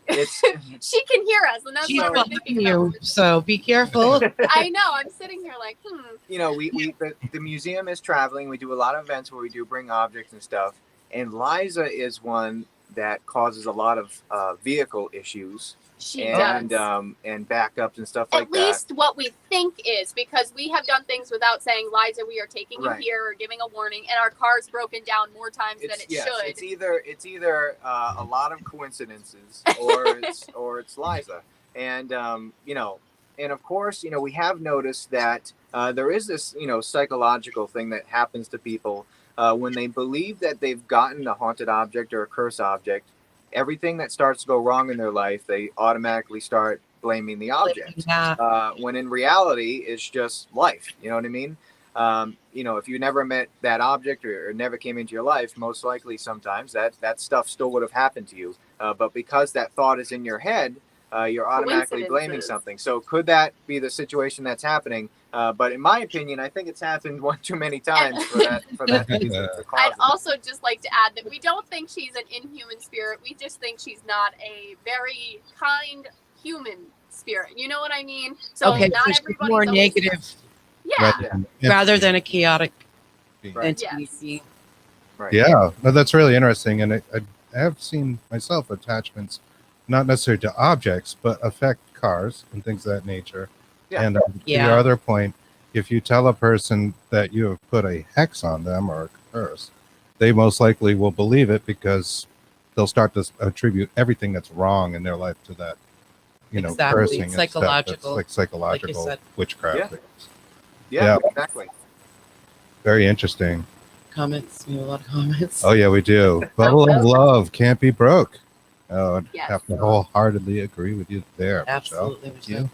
It's She can hear us, and that's She's what we're behind thinking you, about. so be careful. I know. I'm sitting here like, the museum is traveling. We do a lot of events where we do bring objects and stuff. And Liza is one that causes a lot of vehicle issues she and does. And backups and stuff like At least what we think is, because we have done things without saying, Liza, we are taking you Right. here or giving a warning, and our car's broken down more times than it yes, should. It's either a lot of coincidences or it's Liza. And and of course, we have noticed that there is this psychological thing that happens to people when they believe that they've gotten a haunted object or a curse object. Everything that starts to go wrong in their life, they automatically start blaming the object. Yeah. When in reality, it's just life. You know what I mean? If you never met that object or never came into your life, most likely sometimes that stuff still would have happened to you. But because that thought is in your head, you're automatically blaming something. So could that be the situation that's happening? But in my opinion, I think it's happened one too many times for that reason to cause I'd it. also just like to add that we don't think she's an inhuman spirit. We just think she's not a very kind human spirit. You know what I mean? So Okay, not so she's everybody's more always- negative Yeah. rather than a chaotic Right. entity. Right. Yeah, no, that's really interesting. And I have seen myself attachments, not necessarily to objects, but affect cars and things of that nature. Yeah. And to your other point, if you tell a person that you have put a hex on them or a curse, they most likely will believe it because they'll start to attribute everything that's wrong in their life to that, Exactly. cursing It's and stuff. psychological, That's like psychological said. witchcraft. Yeah, Yeah. exactly. Very interesting. Comments. We have a lot of comments. Oh yeah, we do. Bubble of love can't be broke. Oh, I'd Yes. have to wholeheartedly agree with you there, Michelle. Absolutely. Thank you.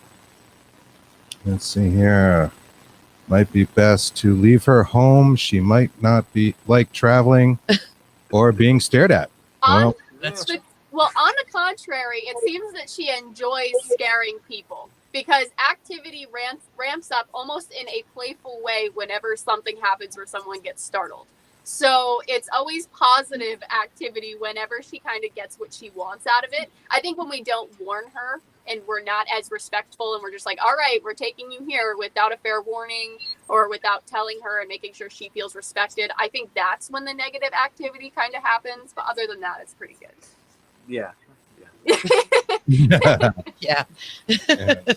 Let's see here. Might be best to leave her home. She might not be like traveling or being stared at. Well, That's Yeah. Well, on the contrary, it seems that she enjoys scaring people because activity ramps up almost in a playful way whenever something happens or someone gets startled. So it's always positive activity whenever she kind of gets what she wants out of it. I think when we don't warn her and we're not as respectful and we're just like, all right, we're taking you here without a fair warning or without telling her and making sure she feels respected, I think that's when the negative activity kind of happens. But other than that, it's pretty good. Yeah. yeah, yeah.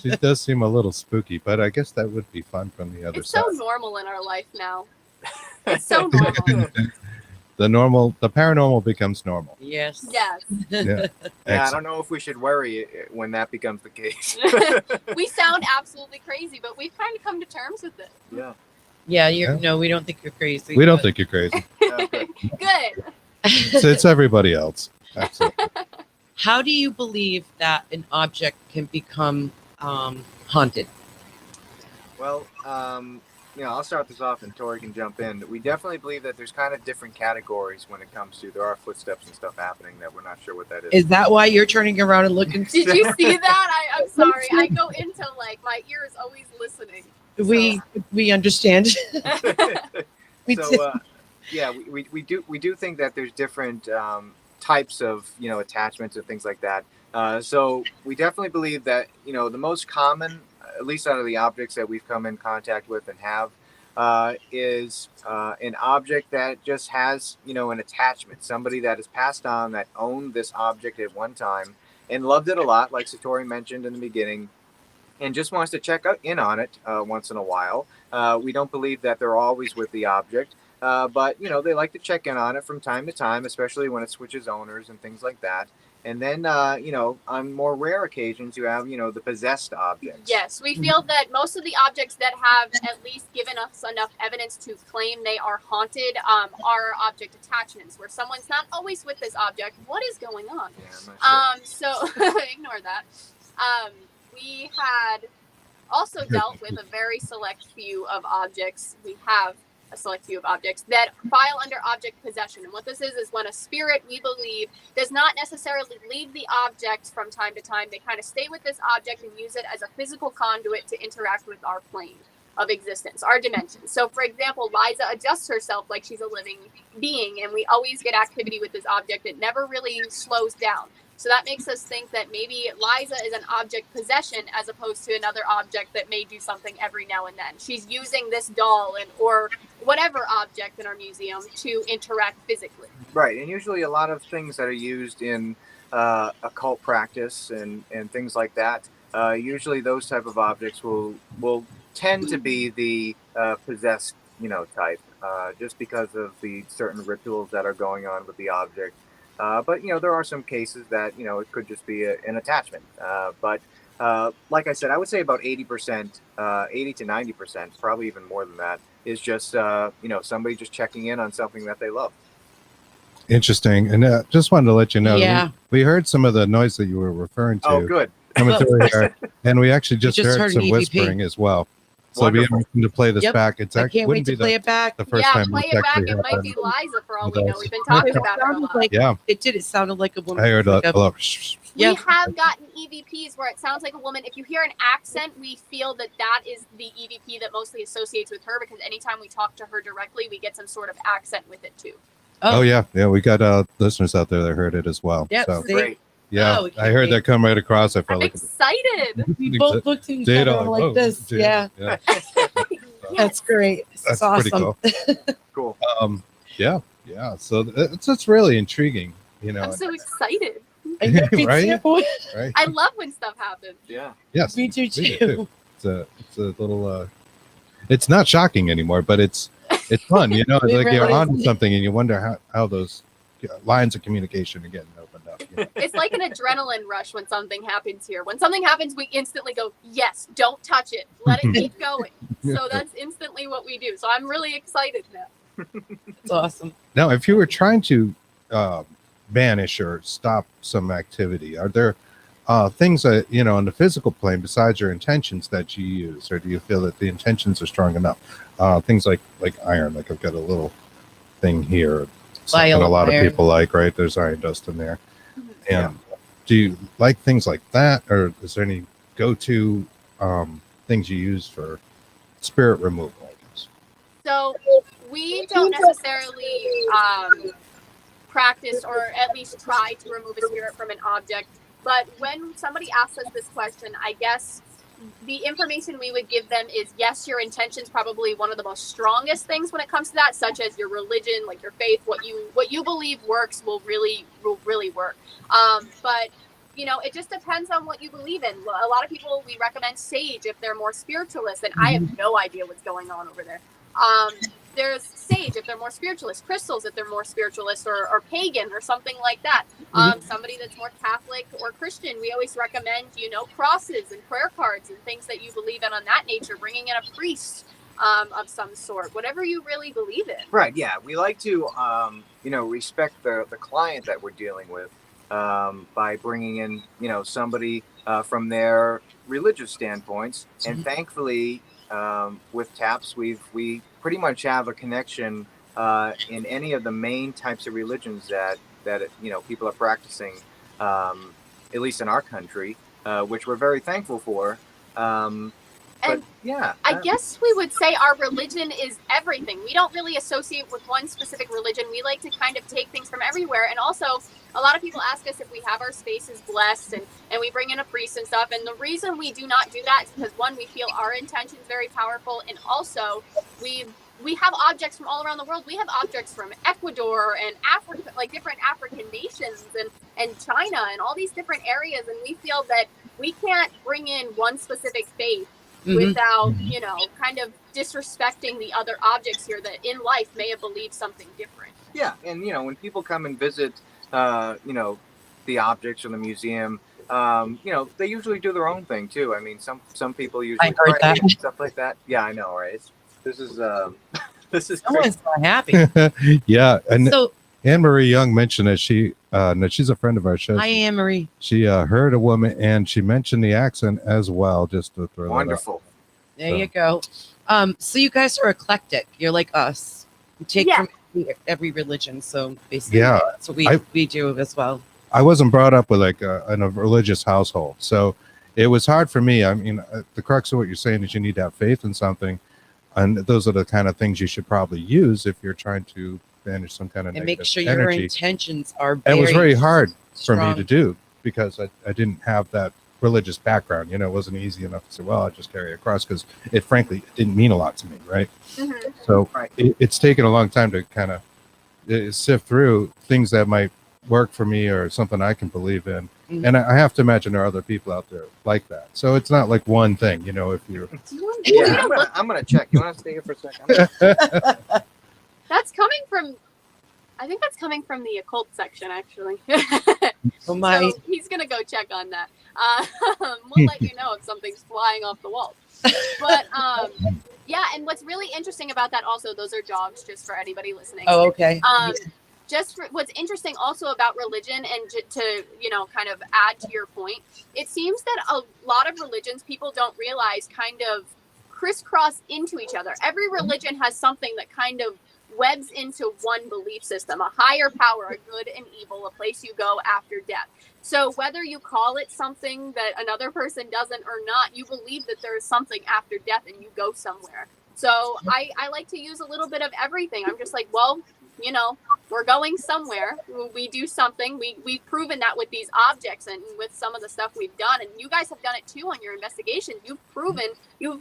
she does seem a little spooky, but I guess that would be fun from the other It's side. so normal in our life now. It's so normal. The paranormal becomes normal. Yes. Yes. Yeah. Yeah, I Excellent. don't know if we should worry when that becomes the case. We sound absolutely crazy, but we've kind of come to terms with it. Yeah. Yeah, Yeah. no, we don't think you're crazy. We don't but- think you're crazy. Good. Good. It's everybody else. Absolutely. How do you believe that an object can become haunted? Well, I'll start this off and Tori can jump in. We definitely believe that there's kind of different categories when it comes to there are footsteps and stuff happening that we're not sure what that is. Is that why you're turning around and looking? Did you see that? I'm sorry. I go into like my ear is always listening. We understand. We So, do. yeah, we do think that there's different types of attachments and things like that. So we definitely believe that the most common, at least out of the objects that we've come in contact with and have, is an object that just has an attachment. Somebody that has passed on that owned this object at one time and loved it a lot, like Satori mentioned in the beginning, and just wants to check in on it once in a while. We don't believe that they're always with the object, but they like to check in on it from time to time, especially when it switches owners and things like that. And then on more rare occasions, you have the possessed objects. Yes, we feel that most of the objects that have at least given us enough evidence to claim they are haunted are object attachments, where someone's not always with this object. What is going on? Yeah, I'm not sure. So ignore that. We had also dealt with a very select few of objects. We have a select few of objects that file under object possession. And what this is when a spirit, we believe, does not necessarily leave the object from time to time. They kind of stay with this object and use it as a physical conduit to interact with our plane of existence, our dimension. So, for example, Liza adjusts herself like she's a living being, and we always get activity with this object. It never really slows down. So that makes us think that maybe Liza is an object possession as opposed to another object that may do something every now and then. She's using this doll or whatever object in our museum to interact physically. Right, and usually a lot of things that are used in occult practice and things like that, usually those type of objects will tend to be the possessed type, just because of the certain rituals that are going on with the object. But there are some cases that it could just be an attachment. But like I said, I would say about 80%, 80 to 90%, probably even more than that, is just somebody just checking in on something that they love. Interesting. And just wanted to let you know, Yeah. we heard some of the noise that you were referring to. Oh, good. Coming through here, and we actually just just heard heard some an EVP. whispering as well. So it'd be Wonderful. interesting to play this Yep. back. It's I actually can't wait wouldn't to be play it back. the first Yeah, time play this it back. actually It might happened. be Liza for all with we know. us. We've been It talking about her a sounded lot. like Yeah, it did. It sounded like a woman. I heard like a little. Yeah. We have gotten EVPs where it sounds like a woman. If you hear an accent, we feel that is the EVP that mostly associates with her, because anytime we talk to her directly, we get some sort of accent with it too. Oh yeah, we got listeners out there that heard it as well. Yep. So See? Great. yeah, Oh, I heard that come right across. I I'm felt like excited. We both looked at each Data, other like oh, this. data, Yeah. yeah. That's great. That's It's awesome. pretty cool. Cool. Yeah. So it's really intriguing, I'm so excited. I know, me Right? too. right? I love when stuff happens. Yeah. Yes, Me too. we do too. It's a little. It's not shocking anymore, but it's fun. It like you're really on is. something, and you wonder how those lines of communication are getting opened up. It's like an adrenaline rush when something happens here. When something happens, we instantly go, yes, don't touch it. Let it keep going. So that's instantly what we do. So I'm really excited now. It's awesome. Now, if you were trying to banish or stop some activity, are there things that on the physical plane besides your intentions that you use, or do you feel that the intentions are strong enough? Things like iron, like I've got a little thing here, something a Vial lot iron. of people like, right? There's iron dust in there. And do you like things like that, or is there any go-to things you use for spirit removal, I guess? So we don't necessarily practice or at least try to remove a spirit from an object. But when somebody asks us this question, I guess the information we would give them is, yes, your intention's probably one of the most strongest things when it comes to that, such as your religion, like your faith, what you believe works will really work. But it just depends on what you believe in. A lot of people, we recommend sage if they're more spiritualist, and I have no idea what's going on over there. there's sage if they're more spiritualist, crystals if they're more spiritualist or pagan or something like that. Somebody that's more Catholic or Christian, we always recommend, crosses and prayer cards and things that you believe in on that nature, bringing in a priest of some sort, whatever you really believe in. Right. Yeah. We like to, respect the client that we're dealing with by bringing in, somebody from their religious standpoints. And thankfully, with TAPS, we pretty much have a connection in any of the main types of religions that people are practicing, at least in our country, which we're very thankful for. And I guess we would say our religion is everything. We don't really associate with one specific religion. We like to kind of take things from everywhere. And also, a lot of people ask us if we have our spaces blessed and we bring in a priest and stuff. And the reason we do not do that is because, one, we feel our intention is very powerful. And also, we have objects from all around the world. We have objects from Ecuador and Africa, like different African nations and China and all these different areas. And we feel that we can't bring in one specific faith without, kind of disrespecting the other objects here that in life may have believed something different. Yeah. And, when people come and visit, the objects in the museum, they usually do their own thing too. I mean, some people usually heard that. and stuff like that. Yeah, I know, right? This is Someone's not happy. Yeah. And So, Anne-Marie Young mentioned that she's a friend of ours. hi, Anne-Marie. She heard a woman and she mentioned the accent as well, just to throw wonderful. There you go. So you guys are eclectic. You're like us. You take from every religion. So basically, that's what we do as well. I wasn't brought up with in a religious household, so it was hard for me. I mean, the crux of what you're saying is you need to have faith in something, and those are the kind of things you should probably use if you're trying to banish some kind of And negative make sure energy. your intentions are It was very hard for me strong. to do because I didn't have that religious background. It wasn't easy enough to say, well, I'll just carry a cross, because it frankly didn't mean a lot to me, right? So it's taken a long time to kind of sift through things that might work for me or something I can believe in. And I have to imagine there are other people out there like that. So it's not like one thing, if you're... Yeah, I'm gonna check. You want to stay here for a second? I think that's coming from the occult section, actually. Oh my. So he's going to go check on that. We'll let you know if something's flying off the wall. But, and what's really interesting about that also, those are dogs, just for anybody listening. Oh, okay. What's interesting also about religion, and to, kind of add to your point, it seems that a lot of religions, people don't realize, kind of crisscross into each other. Every religion has something that kind of webs into one belief system, a higher power, a good and evil, a place you go after death. So whether you call it something that another person doesn't or not, you believe that there is something after death and you go somewhere. So I like to use a little bit of everything. I'm just like, well, we're going somewhere. We do something. We've proven that with these objects and with some of the stuff we've done. And you guys have done it too on your investigation. You've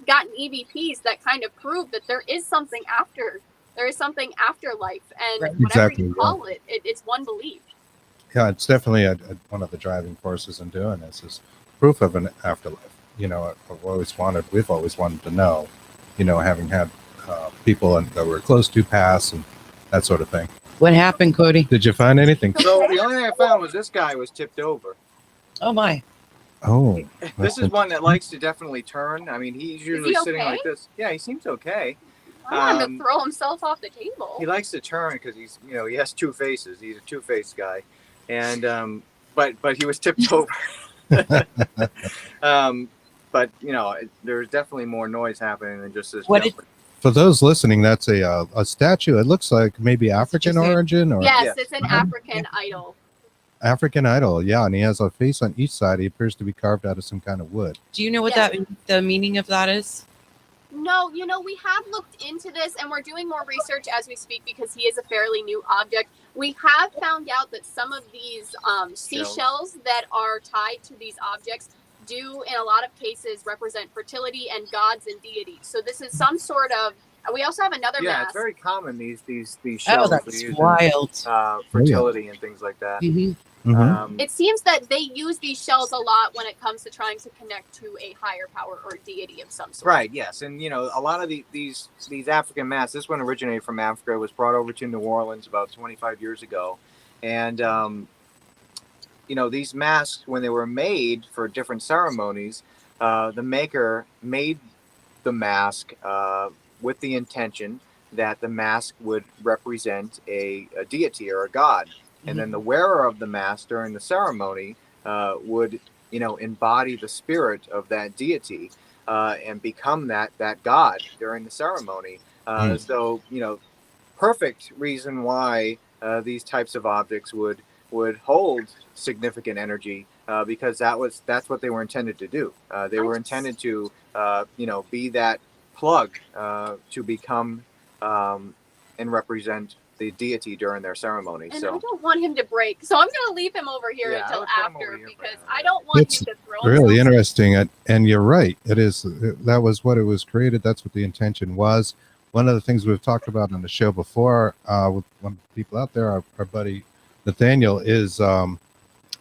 gotten EVPs that kind of prove that there is something after. There is something after life, and whatever you call it, it's one belief. Yeah, it's definitely one of the driving forces in doing this is proof of an afterlife. We've always wanted to know, having had people that were close to pass and that sort of thing. What happened, Cody? Did you find anything? So the only thing I found was this guy was tipped over. Oh my. Oh. This is one that likes to definitely turn. I mean, he's usually sitting like this. Yeah, he seems okay. I want him to throw himself off the table. He likes to turn because he's, he has two faces. He's a two-faced guy, and but he was tipped over. But there's definitely more noise happening than just this. For those listening, that's a statue. It looks like maybe African origin, or yes, it's an African idol. African idol, yeah, and he has a face on each side. He appears to be carved out of some kind of wood. Do you know what the meaning of that is? No, we have looked into this and we're doing more research as we speak because he is a fairly new object. We have found out that some of these seashells that are tied to these objects do, in a lot of cases, represent fertility and gods and deities. So this is some sort of. We also have another mask. It's very common, these shells. Oh, that's wild. Fertility and things like that. Mhm. It seems that they use these shells a lot when it comes to trying to connect to a higher power or deity of some sort. Right. Yes, and a lot of these African masks. This one originated from Africa. It was brought over to New Orleans about 25 years ago, and these masks, when they were made for different ceremonies, the maker made the mask with the intention that the mask would represent a deity or a god. And then the wearer of the mask during the ceremony would, embody the spirit of that deity and become that god during the ceremony. So, perfect reason why these types of objects would hold significant energy because that's what they were intended to do. They were intended to, be that plug to become and represent the deity during their ceremony. And So I don't want him to break, so I'm going to leave him over here Yeah, I until would put him after over here for because now, I yeah. don't want It's him to throw really himself. interesting, and you're right. It is. That was what it was created. That's what the intention was. One of the things we've talked about on the show before with one of the people out there, our buddy Nathaniel, is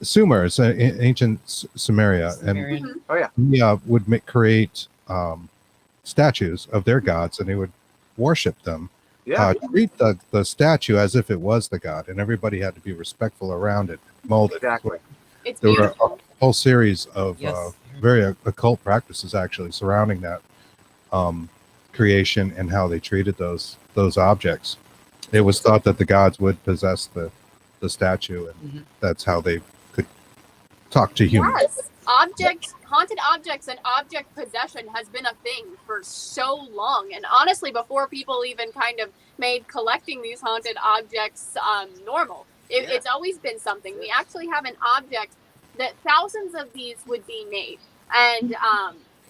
Sumers, ancient Sumeria, Sumerian. Mhm. Oh yeah. and he would create statues of their gods, and they would worship them. Yeah. Treat the statue as if it was the god, and everybody had to be respectful around it, mold it. Exactly. It's There were beautiful. a whole series of Yes. very occult practices actually surrounding that creation and how they treated those objects. It was thought that the gods would possess the statue, and that's how they could talk to humans. Yes, haunted objects and object possession has been a thing for so long. And honestly, before people even kind of made collecting these haunted objects normal, it's always been something. We actually have an object that thousands of these would be made, and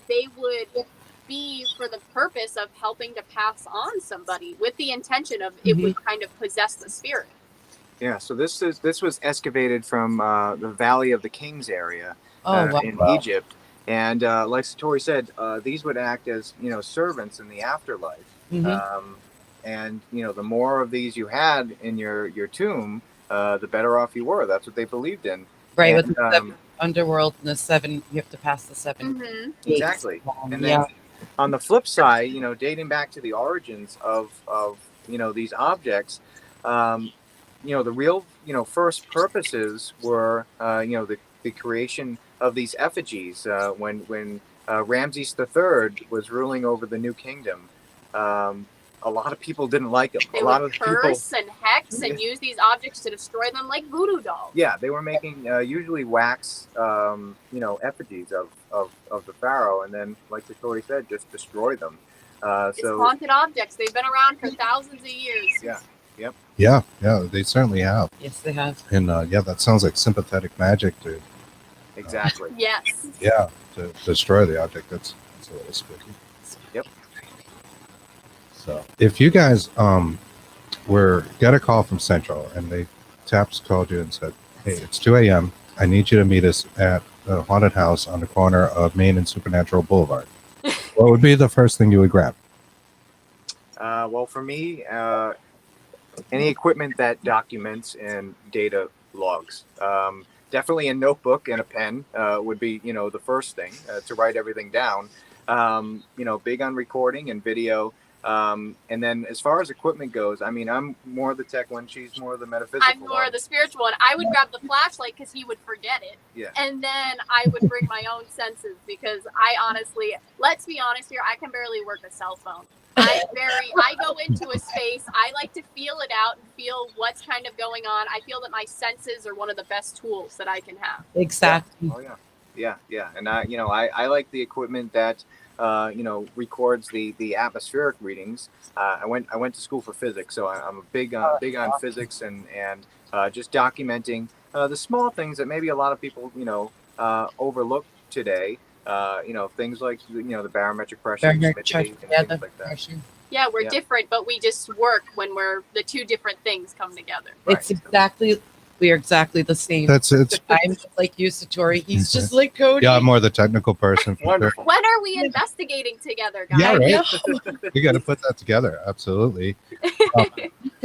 they would be for the purpose of helping to pass on somebody with the intention of it would kind of possess the spirit. Yeah. So this was excavated from the Valley of the Kings area Oh, wow. in Egypt, and like Satori said, these would act as servants in the afterlife. And the more of these you had in your tomb, the better off you were. That's what they believed in. Right, And, with the seven underworld and the seven, you have to pass the 7 Mm-hmm. gates. Exactly. And Yeah. then on the flip side, dating back to the origins of these objects, the real first purposes were the creation of these effigies when Ramses III was ruling over the New Kingdom. A lot of people didn't like him. They A lot would of people. curse and hex and use these objects to destroy them like voodoo dolls. Yeah, they were making usually wax, effigies of the pharaoh, and then, like the story said, just destroy them. It's So haunted objects. They've been around for thousands of years. Yeah, they certainly have. Yes, they have. And that sounds like sympathetic magic to exactly. Yes. to destroy the object. That's a little spooky. Yep. So if you guys got a call from Central and they called you and said, "Hey, it's 2 a.m. I need you to meet us at the haunted house on the corner of Main and Supernatural Boulevard," what would be the first thing you would grab? Well, for me, any equipment that documents and data logs. Definitely a notebook and a pen would be, the first thing to write everything down. Big on recording and video. And then as far as equipment goes, I'm more the tech one. She's more the metaphysical I'm more one. the spiritual one. I would grab the flashlight because he would forget it. Yeah. And then I would bring my own senses because I honestly, let's be honest here, I can barely work a cell phone. I go into a space, I like to feel it out and feel what's kind of going on. I feel that my senses are one of the best tools that I can have. Exactly. Oh yeah. Yeah. And I like the equipment that records the atmospheric readings. I went to school for physics, so I'm a big on physics and just documenting the small things that maybe a lot of people overlook today. Things like the barometric pressure, humidity, and things like that. Yeah, we're different, but we just work when the two different things come together. It's we are exactly the same. It's I'm just like you, Satori. He's just like Cody. I'm more the technical person. for sure. Wonderful. When are we investigating together, guys? Yeah, right. I know. We got to put that together. Absolutely.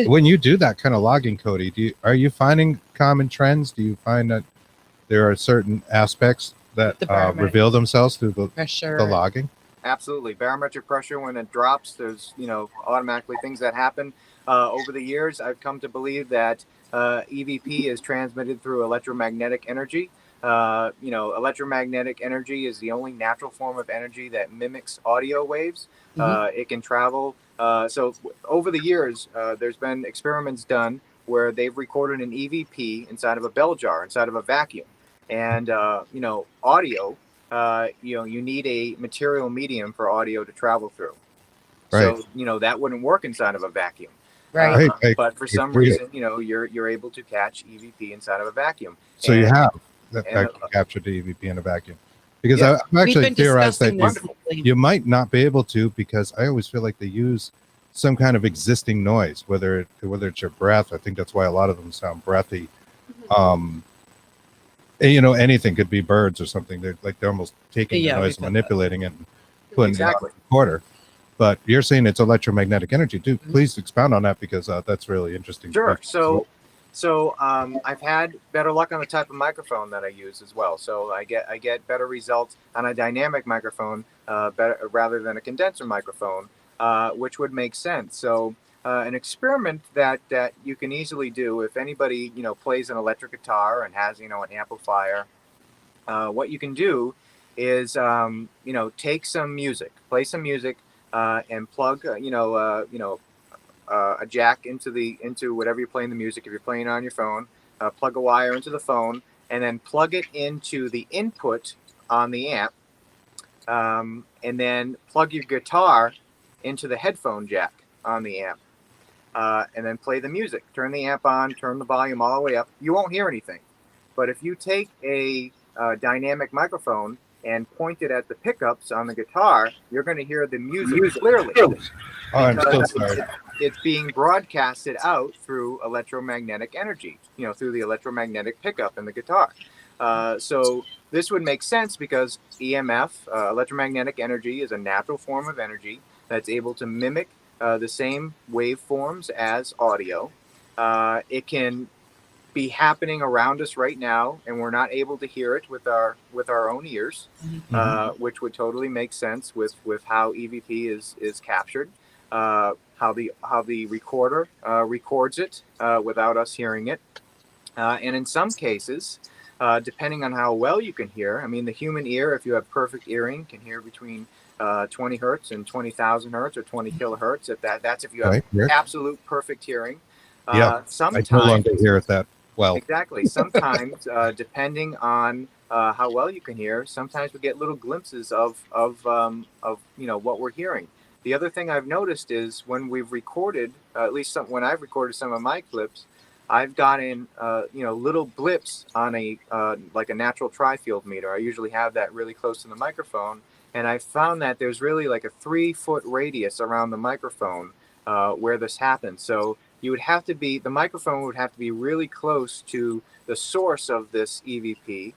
when you do that kind of logging, Cody, are you finding common trends? Do you find that there are certain aspects that The barometer reveal themselves through pressure. the logging? Absolutely. Barometric pressure, when it drops, there's, automatically things that happen. Over the years, I've come to believe that EVP is transmitted through electromagnetic energy. Electromagnetic energy is the only natural form of energy that mimics audio waves. It can travel. So over the years, there's been experiments done where they've recorded an EVP inside of a bell jar, inside of a vacuum. And, audio, you need a material medium for audio to travel through. Right. So, that wouldn't work inside of a vacuum. Right. But for some reason, you're able to catch EVP inside of a vacuum. So you have that and, captured the EVP in a vacuum. Because Yeah. I've actually theorized that this you might not be able to, because I always feel like they use some kind of existing noise, whether it's your breath. I think that's why a lot of them sound breathy. Anything could be birds or something. They're almost taking the noise, manipulating it, and putting it on the recorder. But you're saying it's electromagnetic energy. Dude, please expound on that, because that's really interesting. Sure. So I've had better luck on the type of microphone that I use as well. So I get better results on a dynamic microphone better rather than a condenser microphone, which would make sense. So an experiment that you can easily do, if anybody plays an electric guitar and has an amplifier, what you can do is take some music, play some music, and plug a jack into whatever you're playing the music. If you're playing on your phone, plug a wire into the phone, and then plug it into the input on the amp, and then plug your guitar into the headphone jack on the amp, and then play the music. Turn the amp on, turn the volume all the way up. You won't hear anything. But if you take a dynamic microphone and point it at the pickups on the guitar, you're going to hear the music clearly. Oh, I'm so sorry. It's being broadcasted out through electromagnetic energy, through the electromagnetic pickup in the guitar. So this would make sense because EMF, electromagnetic energy, is a natural form of energy that's able to mimic the same waveforms as audio. It can be happening around us right now, and we're not able to hear it with our own ears, which would totally make sense with how EVP is captured, how the recorder records it without us hearing it, and in some cases, depending on how well you can hear. I mean, the human ear, if you have perfect hearing, can hear between 20 hertz and 20,000 hertz or 20 kilohertz. That's if you have absolute perfect hearing. Sometimes I no longer hear it that well. Exactly. Sometimes, depending on how well you can hear, sometimes we get little glimpses of what we're hearing. The other thing I've noticed is when we've recorded, at least when I've recorded some of my clips, I've gotten little blips on a natural tri-field meter. I usually have that really close to the microphone, and I found that there's really like a 3-foot radius around the microphone where this happens. So the microphone would have to be really close to the source of this EVP,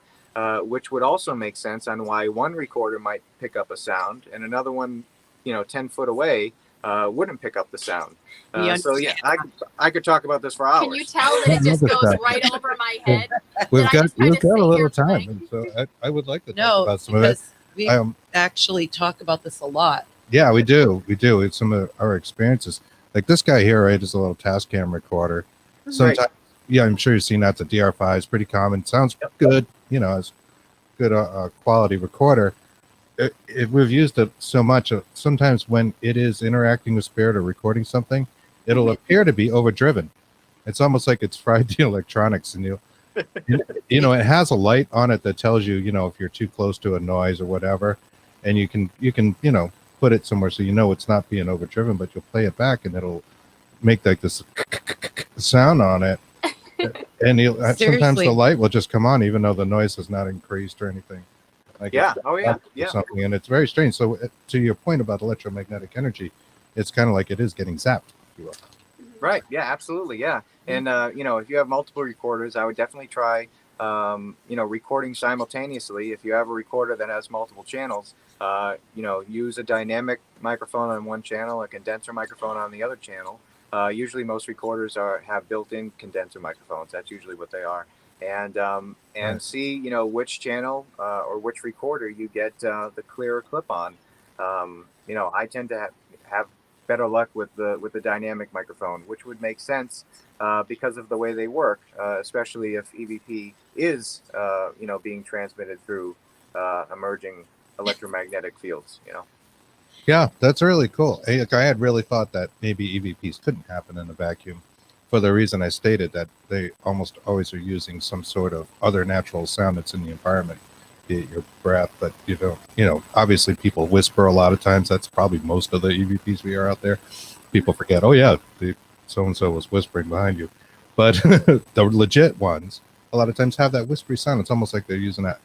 which would also make sense on why one recorder might pick up a sound and another one, 10 foot away, wouldn't pick up the sound. So yeah, I could talk about this for hours. Can you tell that it just goes right over my head? We've got a little time, and so I would like to talk about some of that. We actually talk about this a lot. Yeah, we do. It's some of our experiences. Like this guy here, right, is a little Tascam recorder. Sometimes, yeah, I'm sure you've seen that. The DR5 is pretty common. Sounds good, it's good quality recorder. We've used it so much. Sometimes when it is interacting with spirit or recording something, it'll appear to be overdriven. It's almost like it's fried the electronics, and it has a light on it that tells you, if you're too close to a noise or whatever, and you can put it somewhere so it's not being overdriven, but you'll play it back and it'll make like this sound on it, and sometimes the light will just come on even though the noise has not increased or anything. Something, and it's very strange. So to your point about electromagnetic energy, it's kind of like it is getting zapped, if you will. Right. Yeah, absolutely. Yeah. And, if you have multiple recorders, I would definitely try, recording simultaneously. If you have a recorder that has multiple channels, use a dynamic microphone on one channel, a condenser microphone on the other channel, Usually, most recorders have built-in condenser microphones. That's usually what they are. And Right. see, which channel or which recorder you get the clearer clip on. I tend to have better luck with the dynamic microphone, which would make sense because of the way they work, especially if EVP is being transmitted through emerging electromagnetic fields. Yeah, that's really cool. I had really thought that maybe EVPs couldn't happen in a vacuum for the reason I stated, that they almost always are using some sort of other natural sound that's in the environment, be it your breath, but obviously people whisper a lot of times. That's probably most of the EVPs we are out there. People forget, oh yeah, so-and-so was whispering behind you. But the legit ones, a lot of times have that whispery sound. It's almost like they're using that,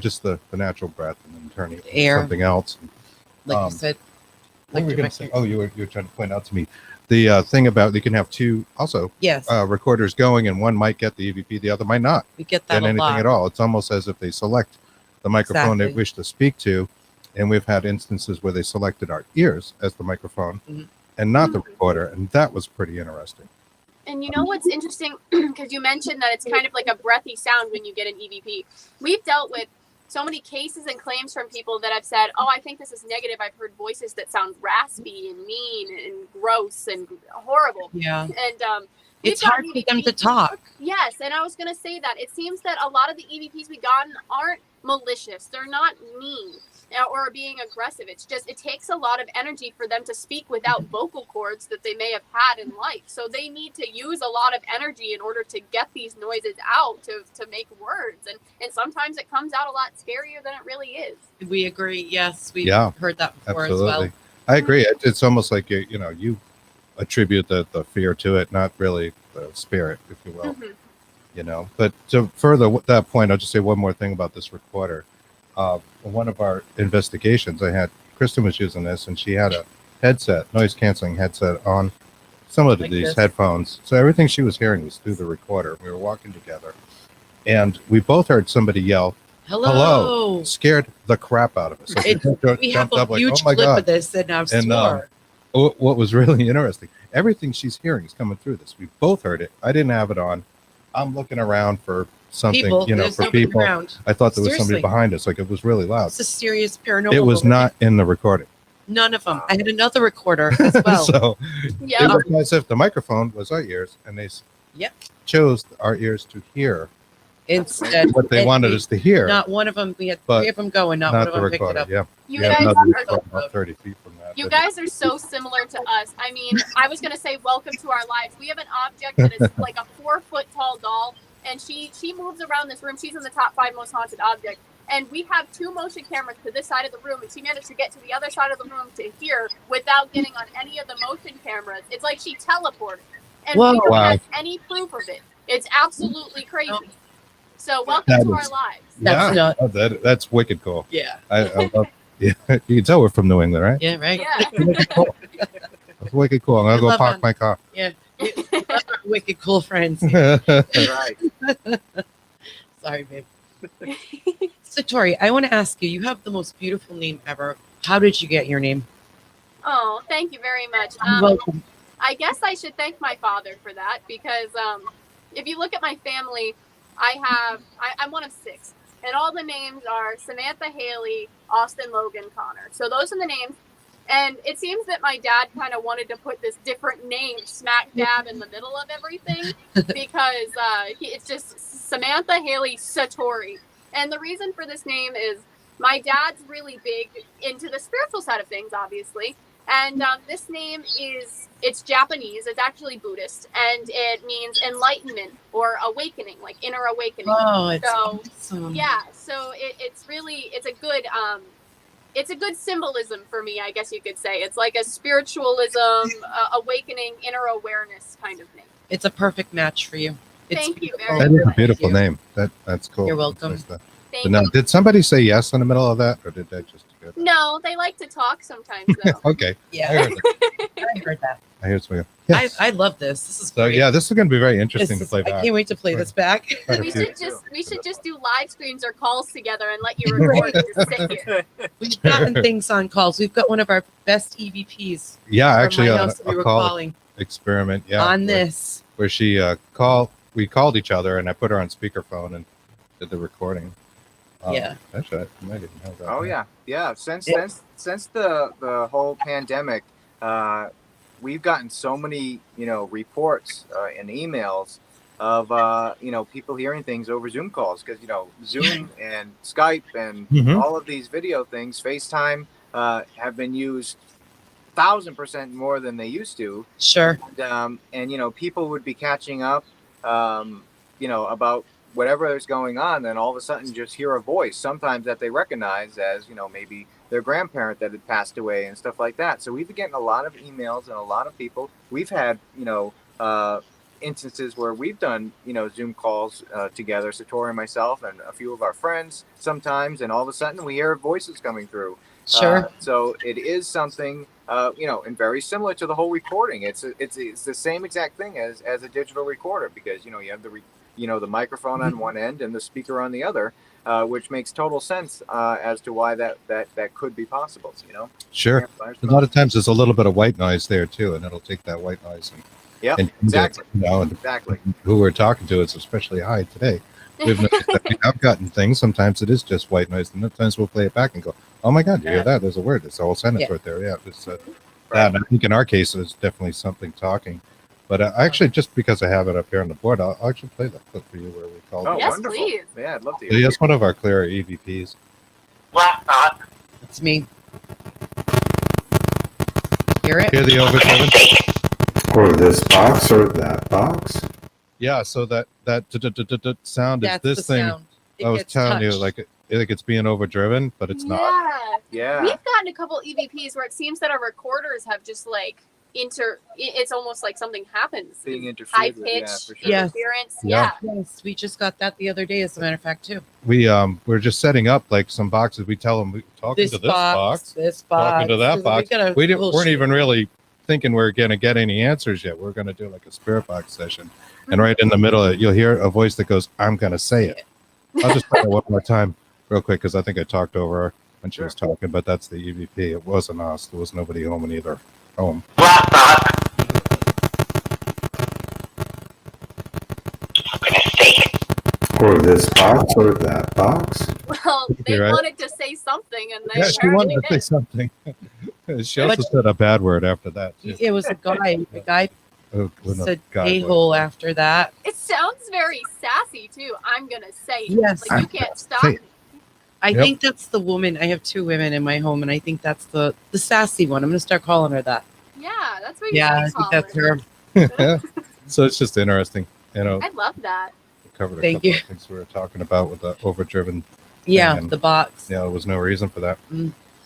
just the natural breath and then turning it into Air. something else. Like you said. What were you going to say? Oh, you were trying to point out to me the thing about you can have two also Yes. recorders going, and one might get the EVP, the other might not We get get that a anything lot. at all. It's almost as if they select the microphone they Exactly. wish to speak to, and we've had instances where they selected our ears as the microphone Mhm. and not the recorder, and that was pretty interesting. And you know what's interesting, because you mentioned that it's kind of like a breathy sound when you get an EVP. We've dealt with so many cases and claims from people that have said, oh, I think this is negative. I've heard voices that sound raspy and mean and gross and horrible. Yeah. And It's we've hard gotten for them to EVPs. talk. Yes, and I was going to say that. It seems that a lot of the EVPs we gotten aren't malicious. They're not mean or being aggressive. It's just, it takes a lot of energy for them to speak without vocal cords that they may have had in life. So they need to use a lot of energy in order to get these noises out to make words. And sometimes it comes out a lot scarier than it really is. We agree. Yes, we've Yeah, heard that before Absolutely, as well. I agree. It's almost like you attribute the fear to it, not really the spirit, if you will. Mhm. But to further that point, I'll just say one more thing about this recorder. One of our investigations, Kristen was using this, and she had a noise canceling headset on, similar to Like these this. headphones. So everything she was hearing was through the recorder. We were walking together, and we both heard somebody yell, "Hello!" Scared the crap out of us. Like, We have jumped a up like, huge "Oh my clip God." of this in our And, store. What was really interesting, everything she's hearing is coming through this. We both heard it. I didn't have it on. I'm looking around for something, People, there's for nobody people. around. I thought there was somebody Seriously. behind us. Like, it was really loud. It's a serious paranormal. It was moment. not in the recording. None of them. I had another recorder as well. So Yeah. it was as if the microphone was our ears, and they Yep. chose our ears to hear Instead, what they and wanted us to hear, Not one of them. We had But three of them going. Not, not one the of them picked it recorder. up. Yeah, You we had guys another are recorder about 30 feet from that. You but- guys are so similar to us. I mean, I was going to say welcome to our lives. We have an object that is like a 4-foot tall doll, and she moves around this room. She's in the top 5 most haunted objects. And we have 2 motion cameras to this side of the room, and she managed to get to the other side of the room to here without getting on any of the motion cameras. It's like she teleported. And Whoa. we don't Wow. have any proof of it. It's absolutely crazy. So welcome That to our is- lives. That's yeah, not- oh, that's wicked cool. Yeah. I love. Yeah, you can tell we're from New England, right? Yeah. Right. Yeah. Wicked cool. That's wicked cool. I'm gonna I go love park them. my car. Wicked cool friends. Right. Sorry, babe. Satori, I want to ask you. You have the most beautiful name ever. How did you get your name? Oh, thank you very much. You're welcome. I guess I should thank my father for that because if you look at my family, I'm one of 6, and all the names are Samantha, Haley, Austin, Logan, Connor. So those are the names. And it seems that my dad kind of wanted to put this different name smack dab in the middle of everything because it's just Samantha, Haley, Satori. And the reason for this name is my dad's really big into the spiritual side of things, obviously. And this name it's Japanese. It's actually Buddhist, and it means enlightenment or awakening, like inner awakening. Oh, it's So, awesome. Yeah, so it's a good symbolism for me, I guess you could say. It's like a spiritualism, awakening, inner awareness kind of name. It's a perfect match for you. It's Thank you beautiful. very That is a much. beautiful Thank you. name. That's cool. You're That's welcome. nice stuff. Thank But now, you. did somebody say yes in the middle of that, or did that just go? No, they like to talk sometimes, though. Okay, I Yeah, heard that. I heard that. I heard something. Yes. I love this. This is So great. yeah, this is going to be very interesting This to is- play I back. can't wait to play this back. Quite a we few. should just do live streams or calls together and let you record and just sit here. We've gotten things on calls. We've got one of our best EVPs. Yeah, from actually, my a house that we were call. calling. experiment. Yeah, on this. where we called each other, and I put her on speakerphone and did the recording. Yeah. Actually, I might even have that. Oh yeah. Since the whole pandemic, we've gotten so many reports and emails of people hearing things over Zoom calls, because Zoom and Skype and all of these video things, FaceTime, have been used 1,000% more than they used to. Sure. And people would be catching up, about whatever is going on, then all of a sudden just hear a voice, sometimes that they recognize as, maybe their grandparent that had passed away and stuff like that. So we've been getting a lot of emails and a lot of people. We've had, instances where we've done, Zoom calls together, Satori and myself and a few of our friends sometimes, and all of a sudden we hear voices coming through. Sure. So it is something, and very similar to the whole recording. It's the same exact thing as a digital recorder, because, you have the microphone on one end and the speaker on the other, which makes total sense as to why that could be possible. Sure. A lot of times there's a little bit of white noise there too, and it'll take that white noise and exactly. Exactly. Who we're talking to is especially high today. We've noticed that we have gotten things. Sometimes it is just white noise, and sometimes we'll play it back and go, "Oh my God, you hear that? There's a word. There's a whole sentence right there." Yeah, it's that. And I think in our case, it's definitely something talking. But actually, just because I have it up here on the board, I'll actually play that clip for you where we called. Oh, yes, wonderful! Please. Yeah, I'd love to. So that's one of our clearer EVPs. It's me. Hear it? Hear the overdriven? Or this box or that box. Yeah, so that sound is That's this the thing. sound. It I was gets telling you, touched. like it's being overdriven, but it's not. Yeah. We've gotten a couple EVPs where it seems that our recorders have just it's almost like something happens. Being interfered high with, pitch for sure. Yes. interference. Yeah. Yes, we just got that the other day, as a matter of fact, too. We're just setting up like some boxes. We tell them we're talking to this box, this box, talking to that box. We weren't even really thinking we're going to get any answers yet. We're going to do like a spirit box session, and right in the middle of it, you'll hear a voice that goes, "I'm going to say it." I'll just play it one more time, real quick, because I think I talked over her when she was talking. But that's the EVP. It wasn't us. There was nobody home in either home. Or this box or that box. Well, they You're right. wanted to say something, and they Yeah, she wanted to apparently say did. something. She also said a bad word after that. Too. It was a guy. The guy Oh, well, no, said God, a-hole after that. It sounds very sassy too. I'm gonna say it. Yes. Like you can't stop Say me. it. I Yep. think that's the woman. I have two women in my home, and I think that's the sassy one. I'm going to start calling her that. Yeah, that's what you Yeah, I should think call that's it. her. So it's just interesting. I love that. We covered a Thank couple you. of things we were talking about with the overdriven. Yeah, And- the box. Yeah, there was no reason for that.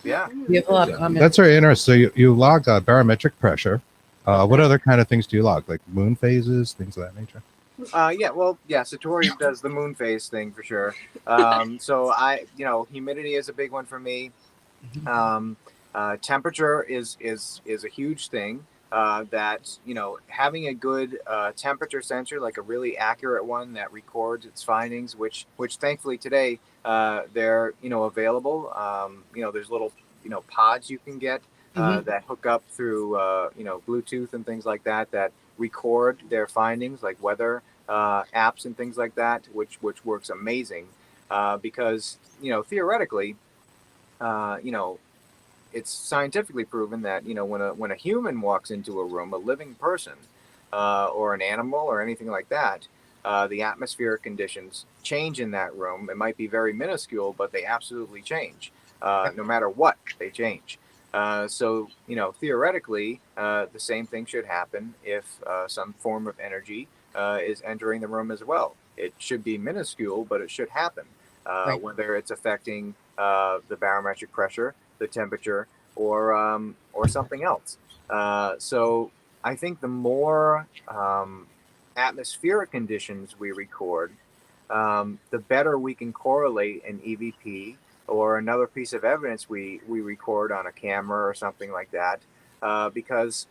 Yeah. We have a lot of comments. That's very interesting. So you log barometric pressure. What other kind of things do you log? Like moon phases, things of that nature? Satori does the moon phase thing for sure. So humidity is a big one for me. Temperature is a huge thing. That having a good temperature sensor, like a really accurate one that records its findings, which thankfully today they're available. There's little pods you can get that hook up through Bluetooth and things like that record their findings, like weather apps and things like that, which works amazing because theoretically it's scientifically proven that when a human walks into a room, a living person or an animal or anything like that, the atmospheric conditions change in that room. It might be very minuscule, but they absolutely change. No matter what, they change. So theoretically, the same thing should happen if some form of energy is entering the room as well. It should be minuscule, but it should happen. Whether it's affecting the barometric pressure, the temperature, or something else. So I think the more atmospheric conditions we record, the better we can correlate an EVP or another piece of evidence we record on a camera or something like that. Because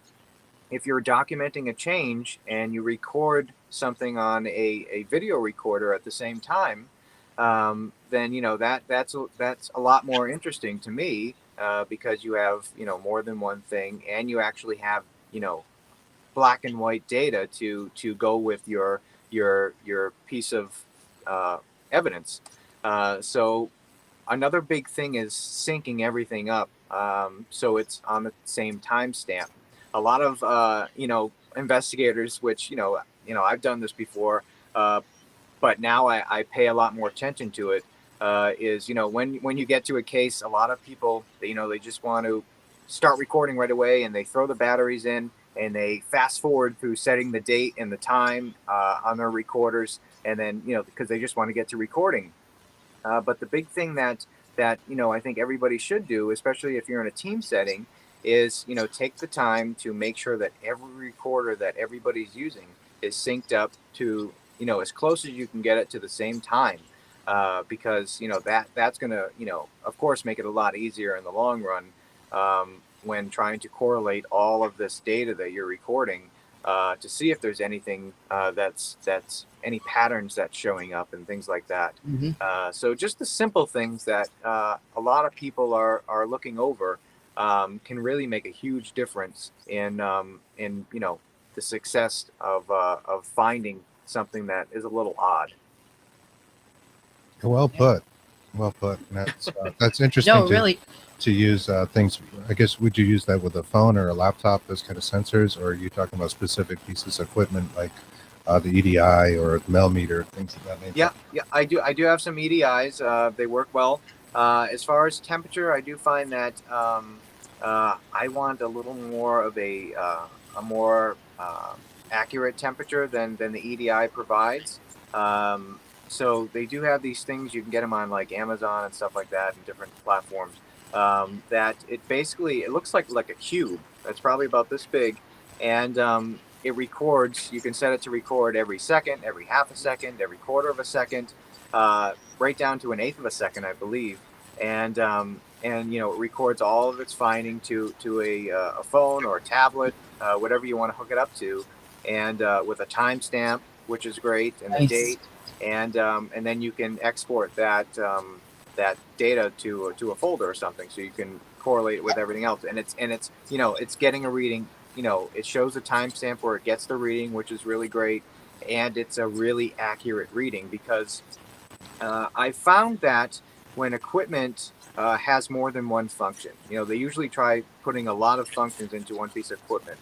if you're documenting a change and you record something on a video recorder at the same time, then that's a lot more interesting to me because you have more than one thing, and you actually have black and white data to go with your piece of evidence. So another big thing is syncing everything up, so it's on the same timestamp. A lot of investigators, which I've done this before, but now I pay a lot more attention to it. Is when you get to a case, a lot of people they just want to start recording right away, and they throw the batteries in and they fast forward through setting the date and the time on their recorders, and then because they just want to get to recording. But the big thing that I think everybody should do, especially if you're in a team setting, is take the time to make sure that every recorder that everybody's using is synced up to as close as you can get it to the same time, because that's going to of course make it a lot easier in the long run when trying to correlate all of this data that you're recording to see if there's anything that's any patterns that's showing up and things like that. So just the simple things that a lot of people are looking over can really make a huge difference in the success of finding something that is a little odd. Well put. And that's interesting. No, really. To use things, I guess, would you use that with a phone or a laptop, those kind of sensors, or are you talking about specific pieces of equipment like the EDI or the Mel meter, things of that nature? Yeah, I do have some EDIs. They work well. As far as temperature, I do find that I want a little more of a more accurate temperature than the EDI provides. So they do have these things. You can get them on like Amazon and stuff like that, and different platforms. That it looks like a cube that's probably about this big, and it records. You can set it to record every second, every half a second, every quarter of a second, right down to an eighth of a second, I believe, and it records all of its finding to a phone or a tablet, whatever you want to hook it up to, and with a timestamp, which is great, and the date, and then you can export that data to a folder or something, so you can correlate it with everything else, and it's getting a reading. It shows a timestamp where it gets the reading, which is really great, and it's a really accurate reading, because I found that when equipment has more than one function, they usually try putting a lot of functions into one piece of equipment.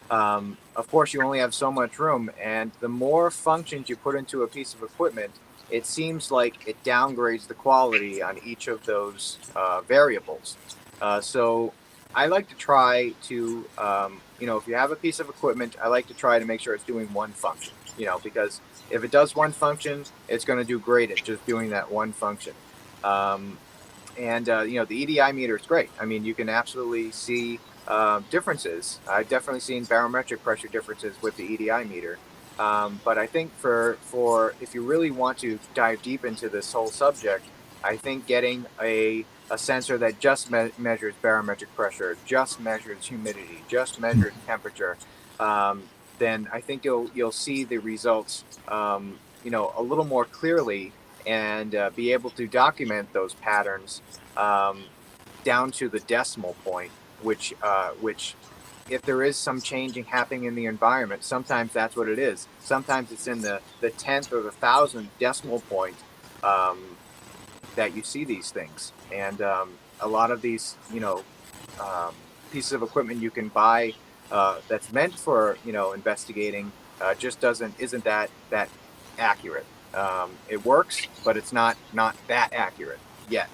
Of course, you only have so much room, and the more functions you put into a piece of equipment, it seems like it downgrades the quality on each of those variables. So I like to try to, if you have a piece of equipment, I like to try to make sure it's doing one function, because if it does one function, it's going to do great at just doing that one function. The EDI meter is great. I mean, you can absolutely see differences. I've definitely seen barometric pressure differences with the EDI meter. But I think for if you really want to dive deep into this whole subject, I think getting a sensor that just measures barometric pressure, just measures humidity, just measures temperature, then I think you'll see the results, a little more clearly, and be able to document those patterns down to the decimal point, which if there is some changing happening in the environment, sometimes that's what it is. Sometimes it's in the 10th or the 1,000th decimal point that you see these things. And a lot of these, pieces of equipment you can buy that's meant for, investigating just isn't that accurate. It works, but it's not that accurate yet.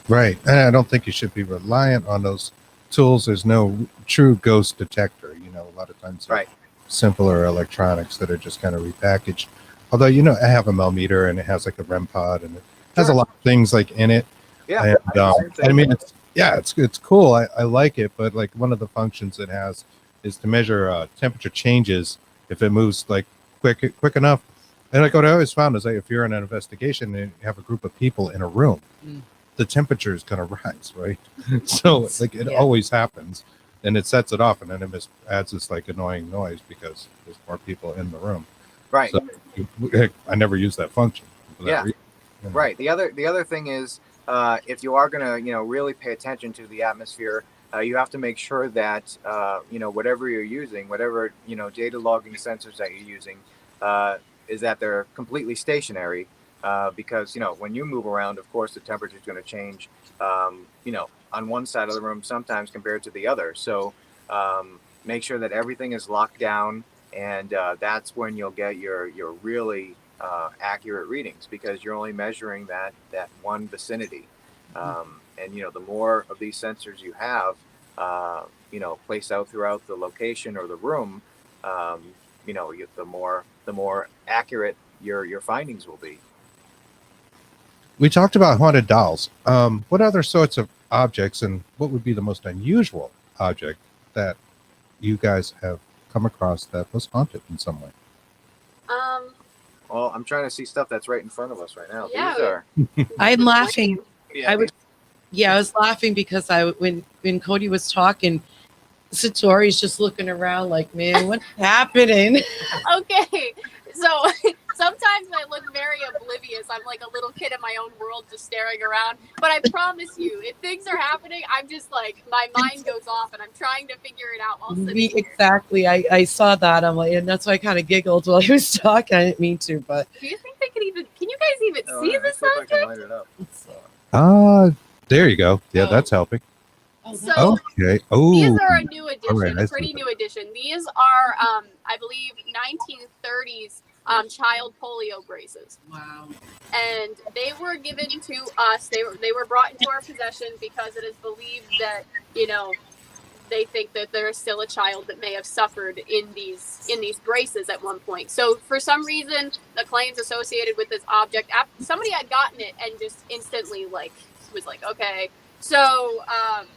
Right. And I don't think you should be reliant on those tools. There's no true ghost detector. A lot of times right. Simpler electronics that are just kind of repackaged. Although, I have a Mel meter, and it has like a REM pod, and it has a lot of things like in it. Yeah. And, I mean, it's cool. I like it, but like one of the functions it has is to measure temperature changes if it moves like quick enough. And like what I always found is like if you're in an investigation and you have a group of people in a room, the temperature is going to rise, right? So like it always happens, and it sets it off, and then it just adds this like annoying noise because there's more people in the room. Right. So I never use that function. Right. The other thing is if you are going to really pay attention to the atmosphere, you have to make sure that whatever you're using, whatever data logging sensors that you're using, is that they're completely stationary. Because when you move around, of course, the temperature is going to change. On one side of the room sometimes compared to the other. So make sure that everything is locked down, and that's when you'll get your really accurate readings, because you're only measuring that one vicinity. And the more of these sensors you have, placed out throughout the location or the room, the more accurate your findings will be. We talked about haunted dolls. What other sorts of objects, and what would be the most unusual object that you guys have come across that was haunted in some way? Well, I'm trying to see stuff that's right in front of us right now. Yeah. These are. I'm laughing. Yeah. I was laughing because when Cody was talking, Satori's just looking around like, man, what's happening? Okay, so sometimes I look very oblivious. I'm like a little kid in my own world just staring around. But I promise you, if things are happening, I'm just like, my mind goes off and I'm trying to figure it out while sitting here. Exactly. I saw that. I'm like, and that's why I kind of giggled while he was talking. I didn't mean to, but. Do you think can you guys even see this I can light object? it up. There you go. Yeah, that's helping. So Okay. Oh, these are a new addition, right, I a see pretty that. new addition. These are, I believe, 1930s child polio braces. Wow. And they were given to us. They were brought into our possession because it is believed that they think that there is still a child that may have suffered in these braces at one point. So for some reason, the claims associated with this object, somebody had gotten it and just instantly was like, okay. So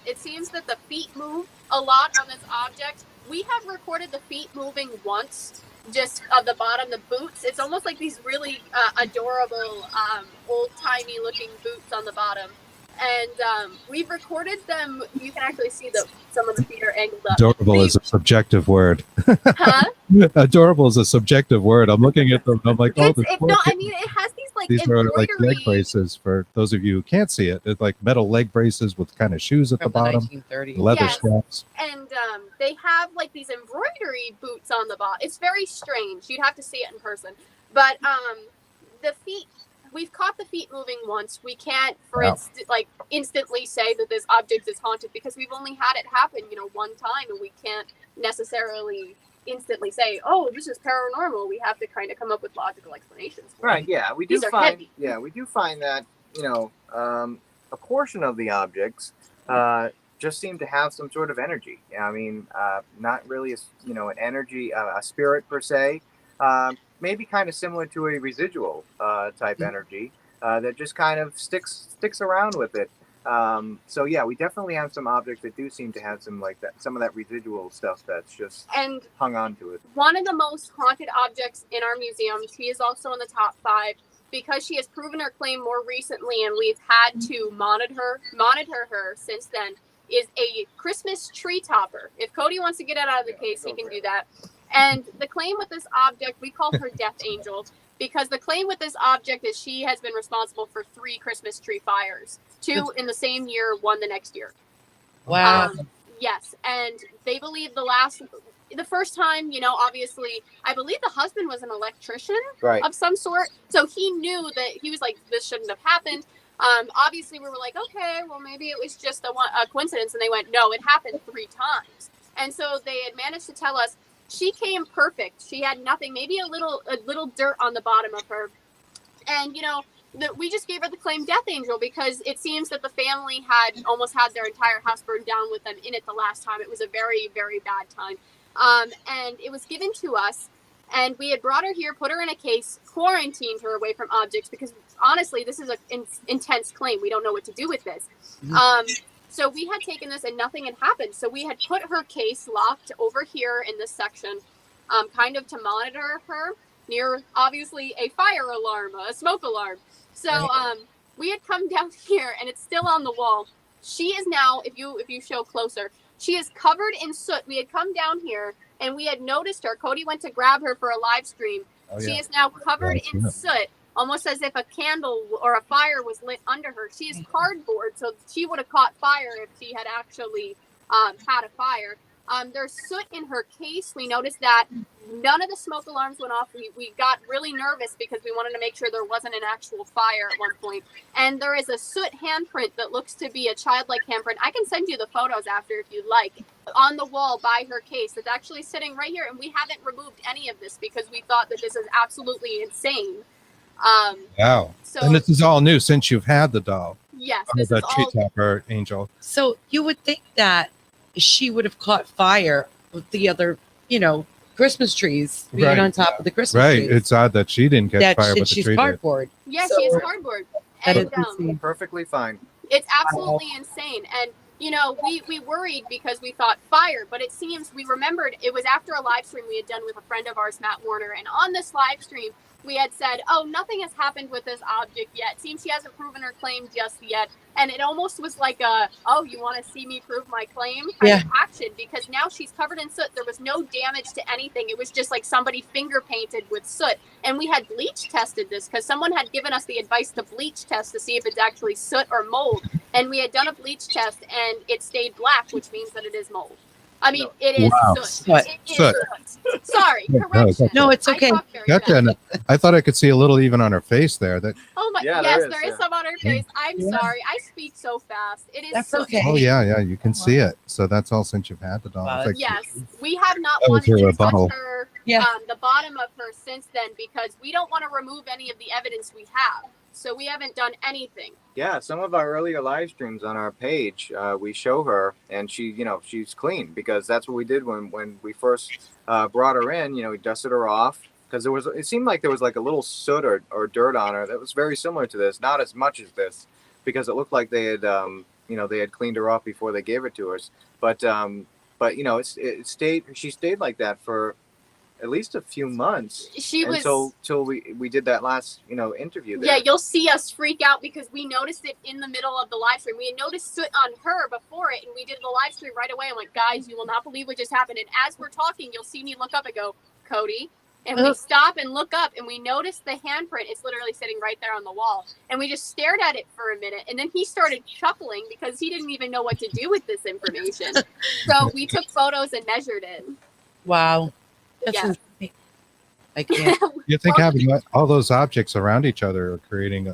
it seems that the feet move a lot on this object. We have recorded the feet moving once, just of the bottom, the boots. It's almost like these really adorable, old-timey looking boots on the bottom. And we've recorded them. You can actually see some of the feet are angled up. Adorable is a subjective word. Huh? Adorable is a subjective word. I'm looking at them. I'm like, It has these are like embroidery. leg braces. For those of you who can't see it, it's like metal leg braces with kind of shoes at the From the bottom, 1930s. leather Yes. straps. And they have like these embroidery boots on the bottom. It's very strange. You'd have to see it in person. But the feet, we've caught the feet moving once. We can't, instantly say that this object is haunted because we've only had it happen, one time, and we can't necessarily instantly say, "Oh, this is paranormal." We have to kind of come up with logical explanations. Right. Yeah, we do These are find. heavy. Yeah, we do find that a portion of the objects just seem to have some sort of energy. I mean, not really an energy, a spirit per se. Maybe kind of similar to a residual type energy that just kind of sticks around with it. So yeah, we definitely have some objects that do seem to have some of that residual stuff that's just hung on to it. One of the most haunted objects in our museum, she is also in the top 5 because she has proven her claim more recently, and we've had to monitor her since then, is a Christmas tree topper. If Cody wants to get it out of the case, he can do that. And the claim with this object, we call her Death Angel, because the claim with this object is she has been responsible for 3 Christmas tree fires, 2 in the same year, 1 the next year. Wow. Yes, and they believe the first time, obviously, I believe the husband was an electrician of some sort, so he knew that he was like, this shouldn't have happened. Obviously, we were like, okay, well, maybe it was just a coincidence, and they went, no, it happened 3 times. And so they had managed to tell us she came perfect. She had nothing, maybe a little dirt on the bottom of her. And, we just gave her the claim Death Angel because it seems that the family had almost had their entire house burned down with them in it the last time. It was a very, very bad time. And it was given to us, and we had brought her here, put her in a case, quarantined her away from objects because, honestly, this is an intense claim. We don't know what to do with this. So we had taken this and nothing had happened. So we had put her case locked over here in this section, kind of to monitor her near, obviously, a fire alarm, a smoke alarm. So we had come down here, and it's still on the wall. She is now, if you show closer, she is covered in soot. We had come down here, and we had noticed her. Cody went to grab her for a live stream. She is now covered in soot, almost as if a candle or a fire was lit under her. She is cardboard, so she would have caught fire if she had actually had a fire. There's soot in her case. We noticed that none of the smoke alarms went off. We got really nervous because we wanted to make sure there wasn't an actual fire at one point. And there is a soot handprint that looks to be a childlike handprint. I can send you the photos after if you'd like. On the wall by her case. It's actually sitting right here. And we haven't removed any of this because we thought that this is absolutely insane. Wow. So, And this is all new since you've had the doll. yes, Or this the is tree all topper angel. So you would think that she would have caught fire with the other, Christmas trees being Right. on top of the Christmas Right. trees. It's odd that she didn't catch fire, but the she's tree did. cardboard. Yeah, So- she is cardboard. That And is insane. Perfectly fine. it's absolutely insane. And we worried because we thought fire, but it seems we remembered it was after a live stream we had done with a friend of ours, Matt Warner, and on this live stream we had said, oh, nothing has happened with this object yet. Seems she hasn't proven her claim just yet. And it almost was like a, oh, you want to see me prove my claim kind of action, because now she's covered in soot. There was no damage to anything. It was just like somebody finger painted with soot. And we had bleach tested this because someone had given us the advice to bleach test to see if it's actually soot or mold. And we had done a bleach test and it stayed black, which means that it is mold. I mean, it is Wow. soot. Soot. It is Soot. soot. Sorry, No, correction. No, it's okay. I talk very Gotcha. fast. And I thought I could see a little even on her face there. That. Oh my, Yeah, yes, there there is, is some on her face. I'm Yeah. sorry. I speak so fast. It is That's so okay. Oh yeah, you can see it. So that's all since you've had the doll. Wow. It's like- Yes, we have not That was wanted her to rebuttal. touch her, Yeah. the bottom of her since then because we don't want to remove any of the evidence we have. So we haven't done anything. Yeah, some of our earlier live streams on our page, we show her, and she's clean because that's what we did when we first brought her in. We dusted her off because it seemed like there was like a little soot or dirt on her that was very similar to this, not as much as this, because it looked like they had they had cleaned her off before they gave it to us. But it stayed. She stayed like that for at least a few months. She was till we did that last interview there. Yeah, you'll see us freak out because we noticed it in the middle of the live stream. We had noticed soot on her before it, and we did the live stream right away. I'm like, guys, you will not believe what just happened. And as we're talking, you'll see me look up and go, Cody. And we stop and look up, and we notice the handprint. It's literally sitting right there on the wall. And we just stared at it for a minute. And then he started chuckling because he didn't even know what to do with this information. So we took photos and measured it. Wow. That's Yeah. insane. I can't. You think having all those objects around each other are creating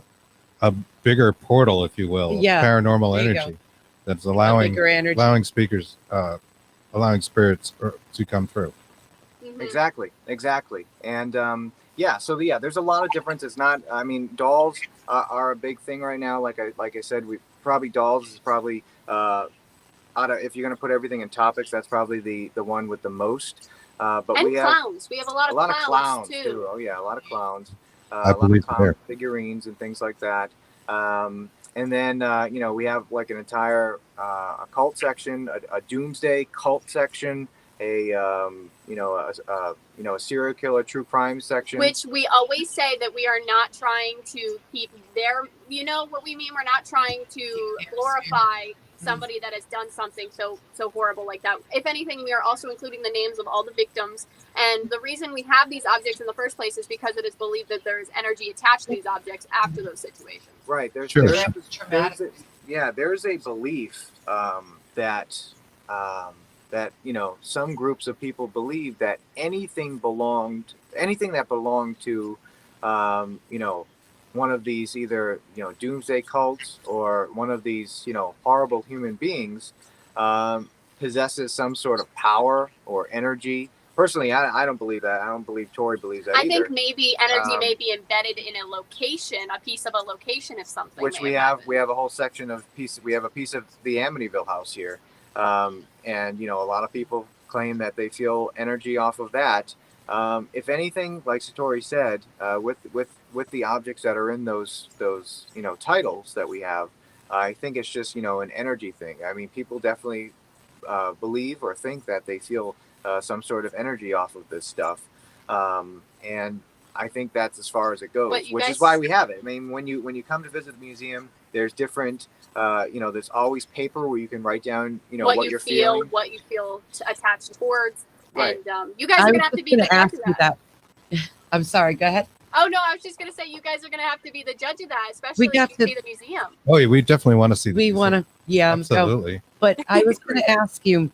a bigger portal, if you will, of Yeah, paranormal there you energy that's allowing Bigger energy. allowing speakers, allowing spirits to come through. Mhm. Exactly. And there's a lot of difference. It's not. I mean, dolls are a big thing right now. Like I said, dolls is probably if you're gonna put everything in topics, that's probably the one with the most. But And we have clowns. We have a lot of clowns too. Oh yeah, a lot of clowns. I A lot believe of there. clown figurines and things like that. And then we have like an entire occult section, a doomsday cult section, a serial killer true crime section. Which we always say that we are not trying to keep their, what we mean? We're not trying to glorify somebody that has done something so horrible like that. If anything, we are also including the names of all the victims. And the reason we have these objects in the first place is because it is believed that there's energy attached to these objects after those situations. Right. There's Sure. there's a belief that some groups of people believe that anything that belonged to one of these either doomsday cults or one of these horrible human beings possesses some sort of power or energy. Personally, I don't believe that. I don't believe Tori believes that I either. think maybe energy may be embedded in a location, a piece of a location if something. Which may we have have. happened. We have a whole section of pieces. We have a piece of the Amityville house here, and a lot of people claim that they feel energy off of that. If anything, like Satori said, with the objects that are in those titles that we have, I think it's just an energy thing. I mean, people definitely believe or think that they feel some sort of energy off of this stuff, and I think that's as far as it goes, which is why we have it. I mean, when you come to visit the museum, there's different, there's always paper where you can write down, what you're feeling, what you feel attached towards, Right. and you guys are gonna have to be the judge of that. I'm sorry. Go ahead. Oh no, I was just gonna say you guys are gonna have to be the judge of that, especially if you see the museum. Oh, yeah, we definitely want to see. We want to. Yeah, Absolutely. but I was going to ask you.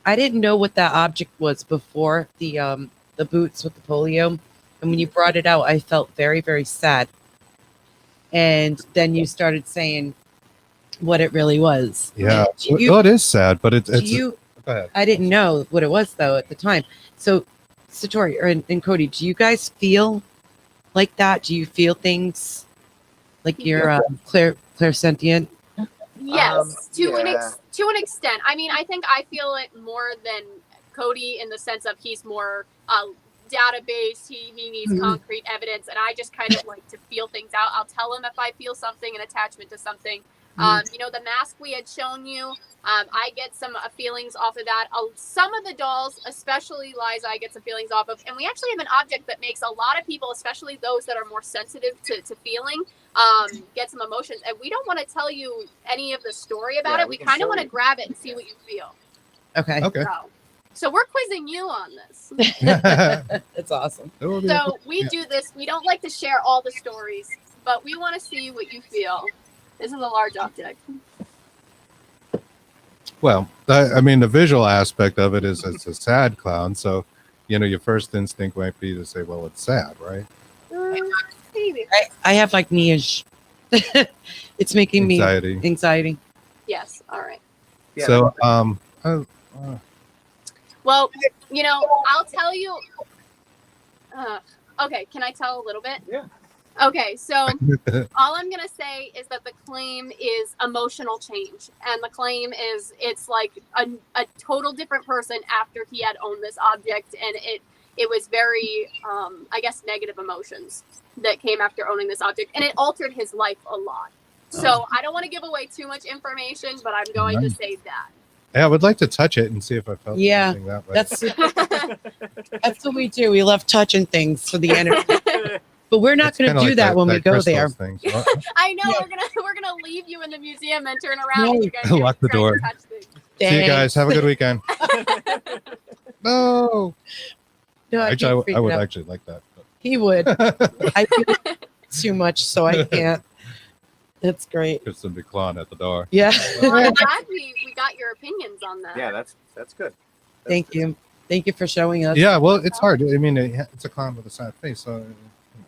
I didn't know what that object was before the boots with the polio, and when you brought it out, I felt very, very sad. And then you started saying what it really was. Yeah. Do you- Well, it is sad, but it's. Do you? Go ahead. I didn't know what it was though at the time. So, Satori and Cody, do you guys feel like that? Do you feel things like you're clairsentient? Yes, to yeah. an extent. I mean, I think I feel it more than Cody in the sense of he's more database. He needs concrete evidence, and I just kind of like to feel things out. I'll tell him if I feel something, an attachment to something. You know, the mask we had shown you, I get some feelings off of that. Some of the dolls, especially Liza, I get some feelings off of. And we actually have an object that makes a lot of people, especially those that are more sensitive to feeling, get some emotions. And we don't want to tell you any of the story about it. We kind of want to grab it and see what you feel. Okay. Okay. So we're quizzing you on this. That's awesome. So we do this. We don't like to share all the stories, but we want to see what you feel. This is a large object. Well, I mean, the visual aspect of it is it's a sad clown. So, you know, your first instinct might be to say, well, it's sad, right? Maybe. I have like me-ish. It's making Anxiety. me anxiety. Yes. All right. Yeah, So, Well, you know, I'll tell you. Okay, can I tell a little bit? Yeah. Okay, so all I'm going to say is that the claim is emotional change. And the claim is it's like a total different person after he had owned this object. And it was very, I guess, negative emotions that came after owning this object. And it altered his life a lot. So I don't want to give away too much information, but I'm going to say that. yeah, I would like to touch it and see if I felt anything that way. That's what we do. We love touching things for the energy. But we're not going to do that when we go there. I know we're gonna leave you in the museum and turn around. And you guys Lock the door. See you guys. Have a good weekend. No. Actually, I would actually like that. But. He would. I do too much, so I can't. That's great. Kristen be clawing at the door. Yeah. Well, I'm glad we got your opinions on that. Yeah, that's good. Thank you. Thank you for showing us. Yeah, well, it's hard. I mean, it's a clown with a sad face, so.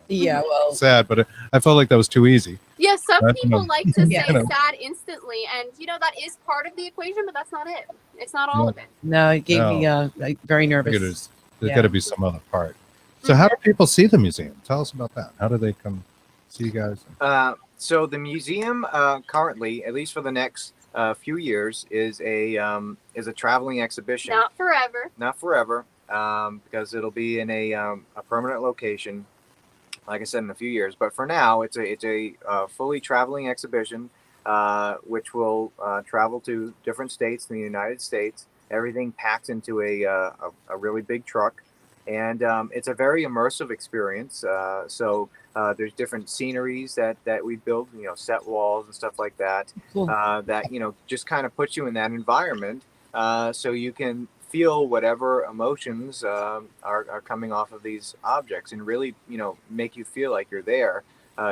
Yeah, well, sad, but I felt like that was too easy. Yeah, some people like to say sad instantly, and that is part of the equation, but that's not it. It's not all of it. No, it gave me like very nervous. There's got to be some other part. So, how do people see the museum? Tell us about that. How do they come see you guys? So the museum currently, at least for the next few years, is a traveling exhibition. Not forever. Not forever, because it'll be in a permanent location. Like I said, in a few years, but for now, it's a fully traveling exhibition, which will travel to different states in the United States. Everything packed into a really big truck, and it's a very immersive experience. So there's different sceneries that we build, set walls and stuff like that. Cool. That just kind of puts you in that environment, so you can feel whatever emotions are coming off of these objects, and really make you feel like you're there,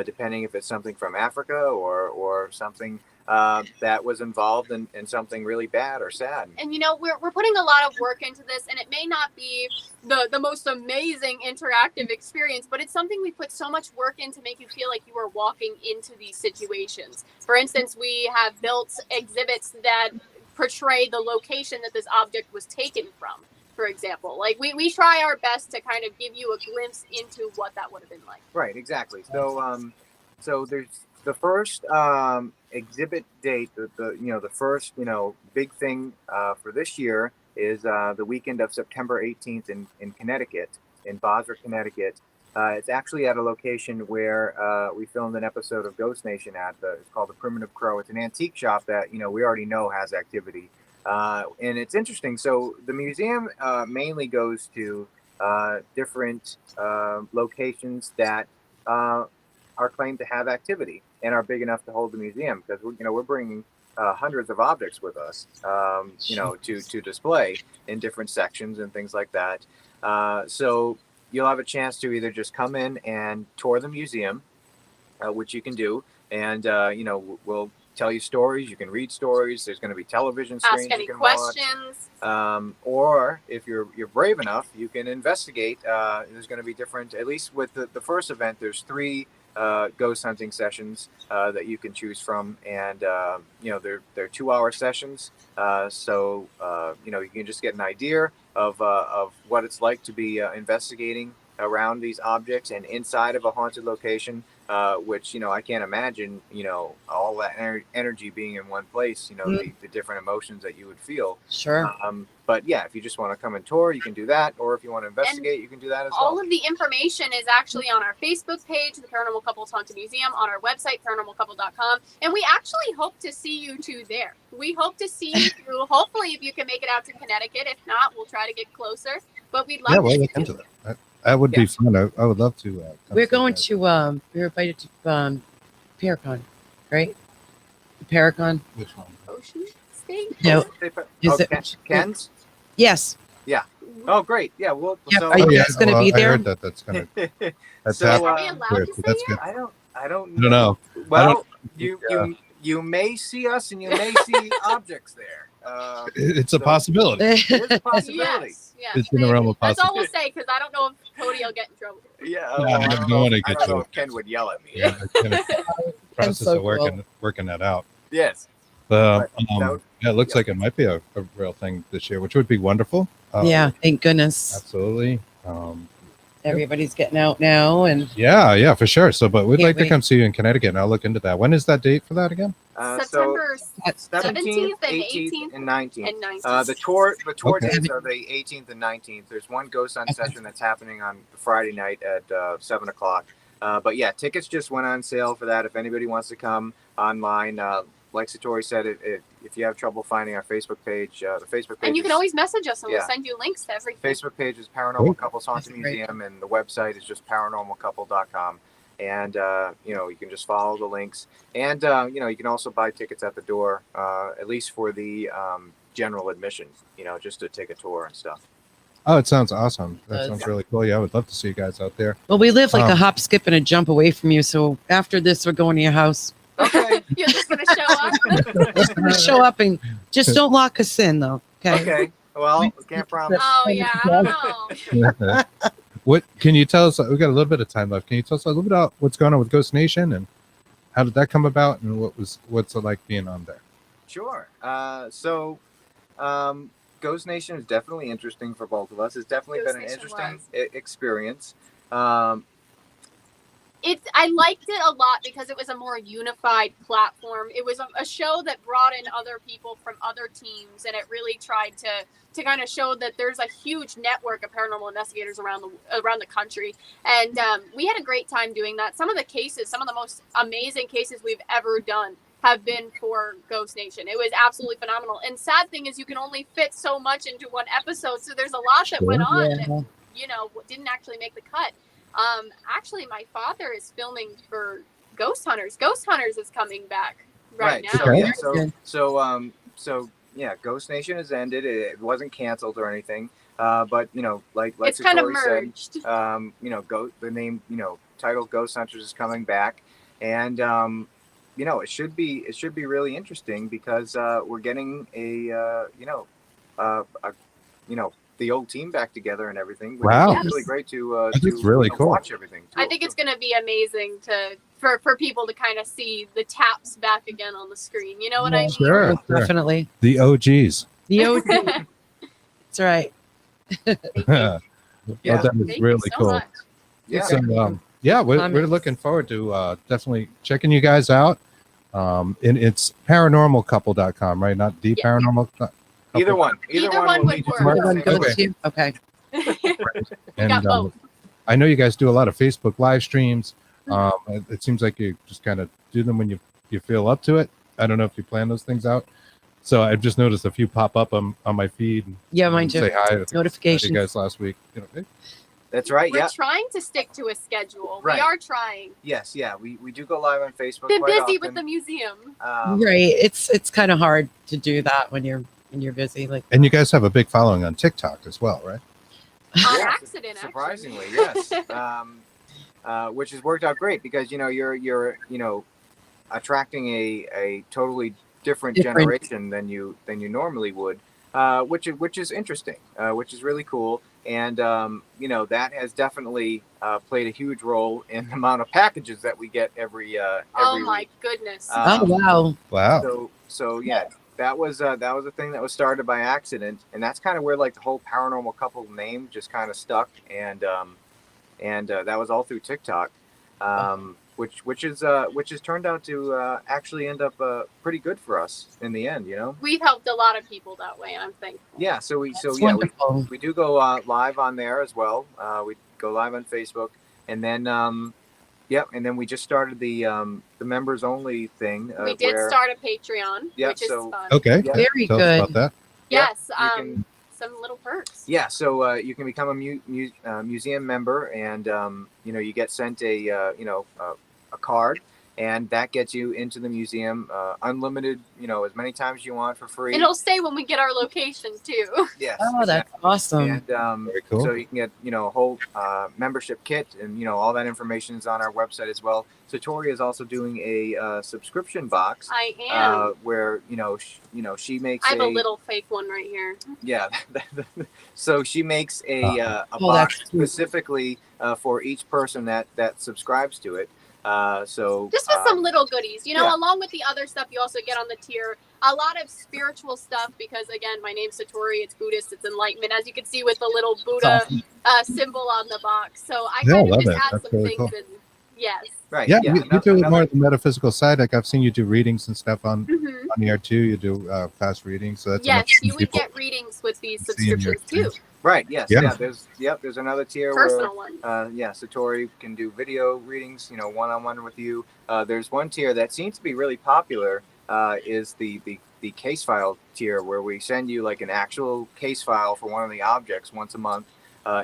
depending if it's something from Africa or something that was involved in something really bad or sad. And we're putting a lot of work into this, and it may not be the most amazing interactive experience, but it's something we put so much work in to make you feel like you are walking into these situations. For instance, we have built exhibits that portray the location that this object was taken from, for example. Like we try our best to kind of give you a glimpse into what that would have been like. Right, exactly. So there's the first exhibit date, the first big thing for this year is the weekend of September 18th in Connecticut, in Bosworth, Connecticut. It's actually at a location where we filmed an episode of Ghost Nation at. It's called the Primitive Crow. It's an antique shop that we already know has activity, and it's interesting. So the museum mainly goes to different locations that are claimed to have activity and are big enough to hold the museum, because we're bringing hundreds of objects with us, to display in different sections and things like that. So you'll have a chance to either just come in and tour the museum, which you can do, and we'll tell you stories. You can read stories. There's going to be television screens Ask any you can questions. watch. Or if you're brave enough, you can investigate. There's going to be different. At least with the first event, there's 3 ghost hunting sessions that you can choose from, and they're 2-hour sessions. So you can just get an idea of what it's like to be investigating around these objects and inside of a haunted location, which I can't imagine all that energy being in one place, the different emotions that you would feel. Sure. But yeah, if you just want to come and tour, you can do that, or if you want to investigate, you can do that as well. All of the information is actually on our Facebook page, the Paranormal Couples Haunted Museum, on our website, paranormalcouple.com, and we actually hope to see you 2 there. We hope to see you, hopefully, if you can make it out to Connecticut. If not, we'll try to get closer, but we'd love we'll to look into that. That would be fun. I would love to. We're going to, we're invited to Paracon, right? The Paracon? Which one? Ocean State? No. Is it- Ken's? Yes. Oh, great. Yeah. Well, Yeah, so are you guys going to be I there? heard that's going to. That's So, happening. Are we allowed Weird, to but say that's it? good. I don't I don't know. Well, Yeah. you may see us and you may see objects there. It's a So- possibility. There's a possibility. Yes, It's in the realm of That's all we'll possibility. say, because I don't know if Cody will get in trouble. Yeah. No, well, I I don't don't wanna know. get I don't know to if Ken would yell at me. Yeah, it's kind of process so of working that out. Yes. But that would- yeah, it looks like it might be a real thing this year, which would be wonderful. Yeah, thank goodness. Absolutely. Everybody's getting out now. And Yeah, for sure. So, but we'd Can't like to wait. come see you in Connecticut, and I'll look into that. When is that date for that again? September 17th, 18th, and 19th. and 19th. The tour Okay. dates are the 18th and 19th. There's one ghost hunt session that's happening on Friday night at 7 o'clock. But yeah, tickets just went on sale for that. If anybody wants to come online, like Satori said, if you have trouble finding our Facebook page, the Facebook page. And you can always message us, and Yeah. we'll send you links to everything. Facebook page is Paranormal Cool. Couples Haunted That's great. Museum, and the website is just paranormalcouple.com. And you can just follow the links, and you can also buy tickets at the door, at least for the general admission. Just to take a tour and stuff. Oh, it sounds awesome. That Does. sounds really cool. Yeah, I would love to see you guys out there. well, we live like a Um, hop, skip, and a jump away from you. So after this, we're going to your house. Okay. You're just going to show up. Just gonna show up and just don't lock us in, though. Okay. Okay. Well, can't promise. Oh, yeah, I don't know. What can you tell us? We've got a little bit of time left. Can you tell us a little bit about what's going on with Ghost Nation and how did that come about, and what's it like being on there? Sure. Ghost Nation is definitely interesting for both of us. It's definitely Ghost been an Nation interesting was. experience. I liked it a lot because it was a more unified platform. It was a show that brought in other people from other teams, and it really tried to kind of show that there's a huge network of paranormal investigators around the country. And we had a great time doing that. Some of the most amazing cases we've ever done have been for Ghost Nation. It was absolutely phenomenal. And sad thing is you can only fit so much into one episode, so there's a lot that went on that didn't actually make the cut. Actually, my father is filming for Ghost Hunters. Ghost Hunters is coming back right now. So yeah, Okay. so yeah, Ghost Nation has ended. It wasn't canceled or anything. But like It's kind of Satori said, merged. the name, title Ghost Hunters is coming back, and it should be really interesting because we're getting the old team back together and everything. Which Wow. is really great to That's really cool. watch everything. Too. I think it's going to be amazing for people to kind of see the taps back again on the screen. You know what I mean? Sure. Definitely. The OGs. The OG. That's right. Yeah. Well, that is Thank you really so cool. much. Yeah. So, we're Comments. looking forward to definitely checking you guys out. And it's paranormalcouple.com, right? Not the Yeah. paranormal. Either one. Either one will would lead you work. to the Everyone same goes place. to? Okay. And got both. I know you guys do a lot of Facebook live streams. It seems like you just kind of do them when you feel up to it. I don't know if you plan those things out. So I've just noticed a few pop up on my feed. Yeah, mine too. Say hi. I think I saw you Notifications. guys last week. Hey. That's right. We're Yeah. trying to stick to a schedule. Right. We are trying. Yes. Yeah. We do go live on Facebook. Been quite busy with often. the museum. Right. It's kind of hard to do that when you're busy. Like, And you guys have a big following on TikTok as well, right? On Yeah, accident, surprisingly, actually. yes. Which has worked out great because you're attracting a totally different Different. generation than you normally would, which is interesting, which is really cool. And that has definitely played a huge role in the amount of packages that we get every Oh my week. goodness. Oh wow. Wow. So yeah, that was a thing that was started by accident, and that's kind of where like the whole paranormal couple name just kind of stuck, and that was all through TikTok, which has turned out to actually end up pretty good for us in the end, We've helped a lot of people that way, and I'm thankful. Yeah, That's wonderful. we do go live on there as well. We go live on Facebook, and then and then we just started the members only thing. We did start a Patreon, which is fun. Okay. Yeah. Very Tell us good. about that. Yes, you can- some little perks. Yeah, so you can become a museum member, and you get sent a card, and that gets you into the museum, unlimited, as many times as you want for free. And it'll say when we get our location too. Yes. Oh, that's awesome. And Very cool. so you can get a whole membership kit, and all that information is on our website as well. Satori is also doing a subscription box. I am. Where she makes. I have a little fake one right here. Yeah. So she makes a Oh, box that's cute. specifically for each person that subscribes to it. So Just with some little goodies, yeah. along with the other stuff you also get on the tier. A lot of spiritual stuff because, again, my name's Satori. It's Buddhist. It's enlightenment, as you can see with the little Buddha symbol on the box. So I kind of love just it. add That's some really things. cool. And yes. Right. Yeah, you do another- more of the metaphysical side. Like I've seen you do readings and stuff on Mhm. the air too. You do fast readings, so that's Yes, another thing you would people get readings with these see in your subscriptions too. Right. Yes. Yeah. Yeah. There's another tier Personal one. where Satori can do video readings, one-on-one with you. There's one tier that seems to be really popular. Is the case file tier, where we send you like an actual case file for one of the objects once a month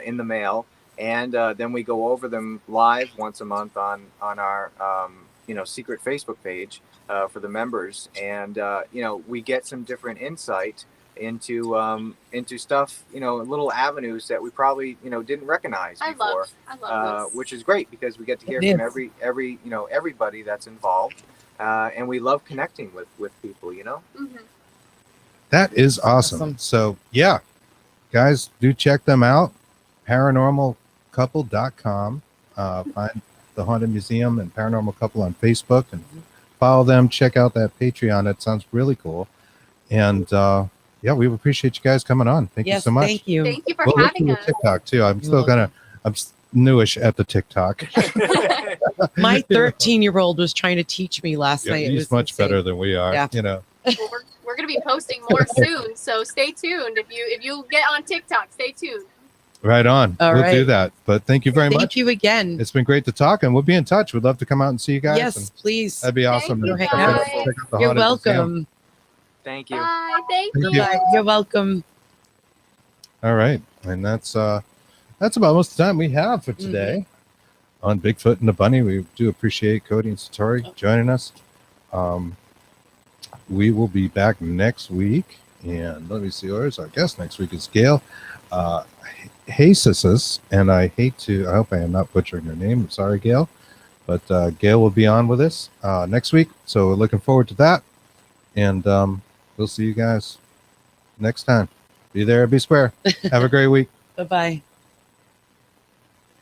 in the mail, and then we go over them live once a month on our secret Facebook page for the members, and we get some different insight into stuff, little avenues that we probably didn't recognize before. I love this. Which is great because we get to hear It from is. everybody that's involved, and we love connecting with people. Mhm. That is awesome. So yeah, guys, do check them out. Paranormalcouple.com. Find the Haunted Museum and Paranormal Couple on Facebook and follow them. Check out that Patreon. That sounds really cool. And yeah, we appreciate you guys coming on. Thank you Yes, so much. thank you. Thank you for We'll listen having to us. TikTok too. I'm You're still welcome. I'm newish at the TikTok. My 13-year-old was trying to teach me last Yeah, night. It he's was much insane. better than we are. Yeah. Well, we're going to be posting more soon, so stay tuned. If you get on TikTok, stay tuned. Right on. All we'll do right. that. But thank you very Thank much. you again. It's been great to talk, and we'll be in touch. We'd love to come out and see you guys. Yes, and please. that'd be awesome. you, to check guys. out the You're Haunted Museum. welcome. Thank you. Bye. Thank Thank you. you. Bye. You're welcome. All right, and that's about most of the time we have for today on Bigfoot and the Bunny. We do appreciate Cody and Satori joining us. We will be back next week, and let me see where's our guest next week is Gail Hasis, and I hope I am not butchering her name. I'm sorry, Gail, but Gail will be on with us next week, so we're looking forward to that, and we'll see you guys next time. Be there, be square. Have a great week. Bye-bye.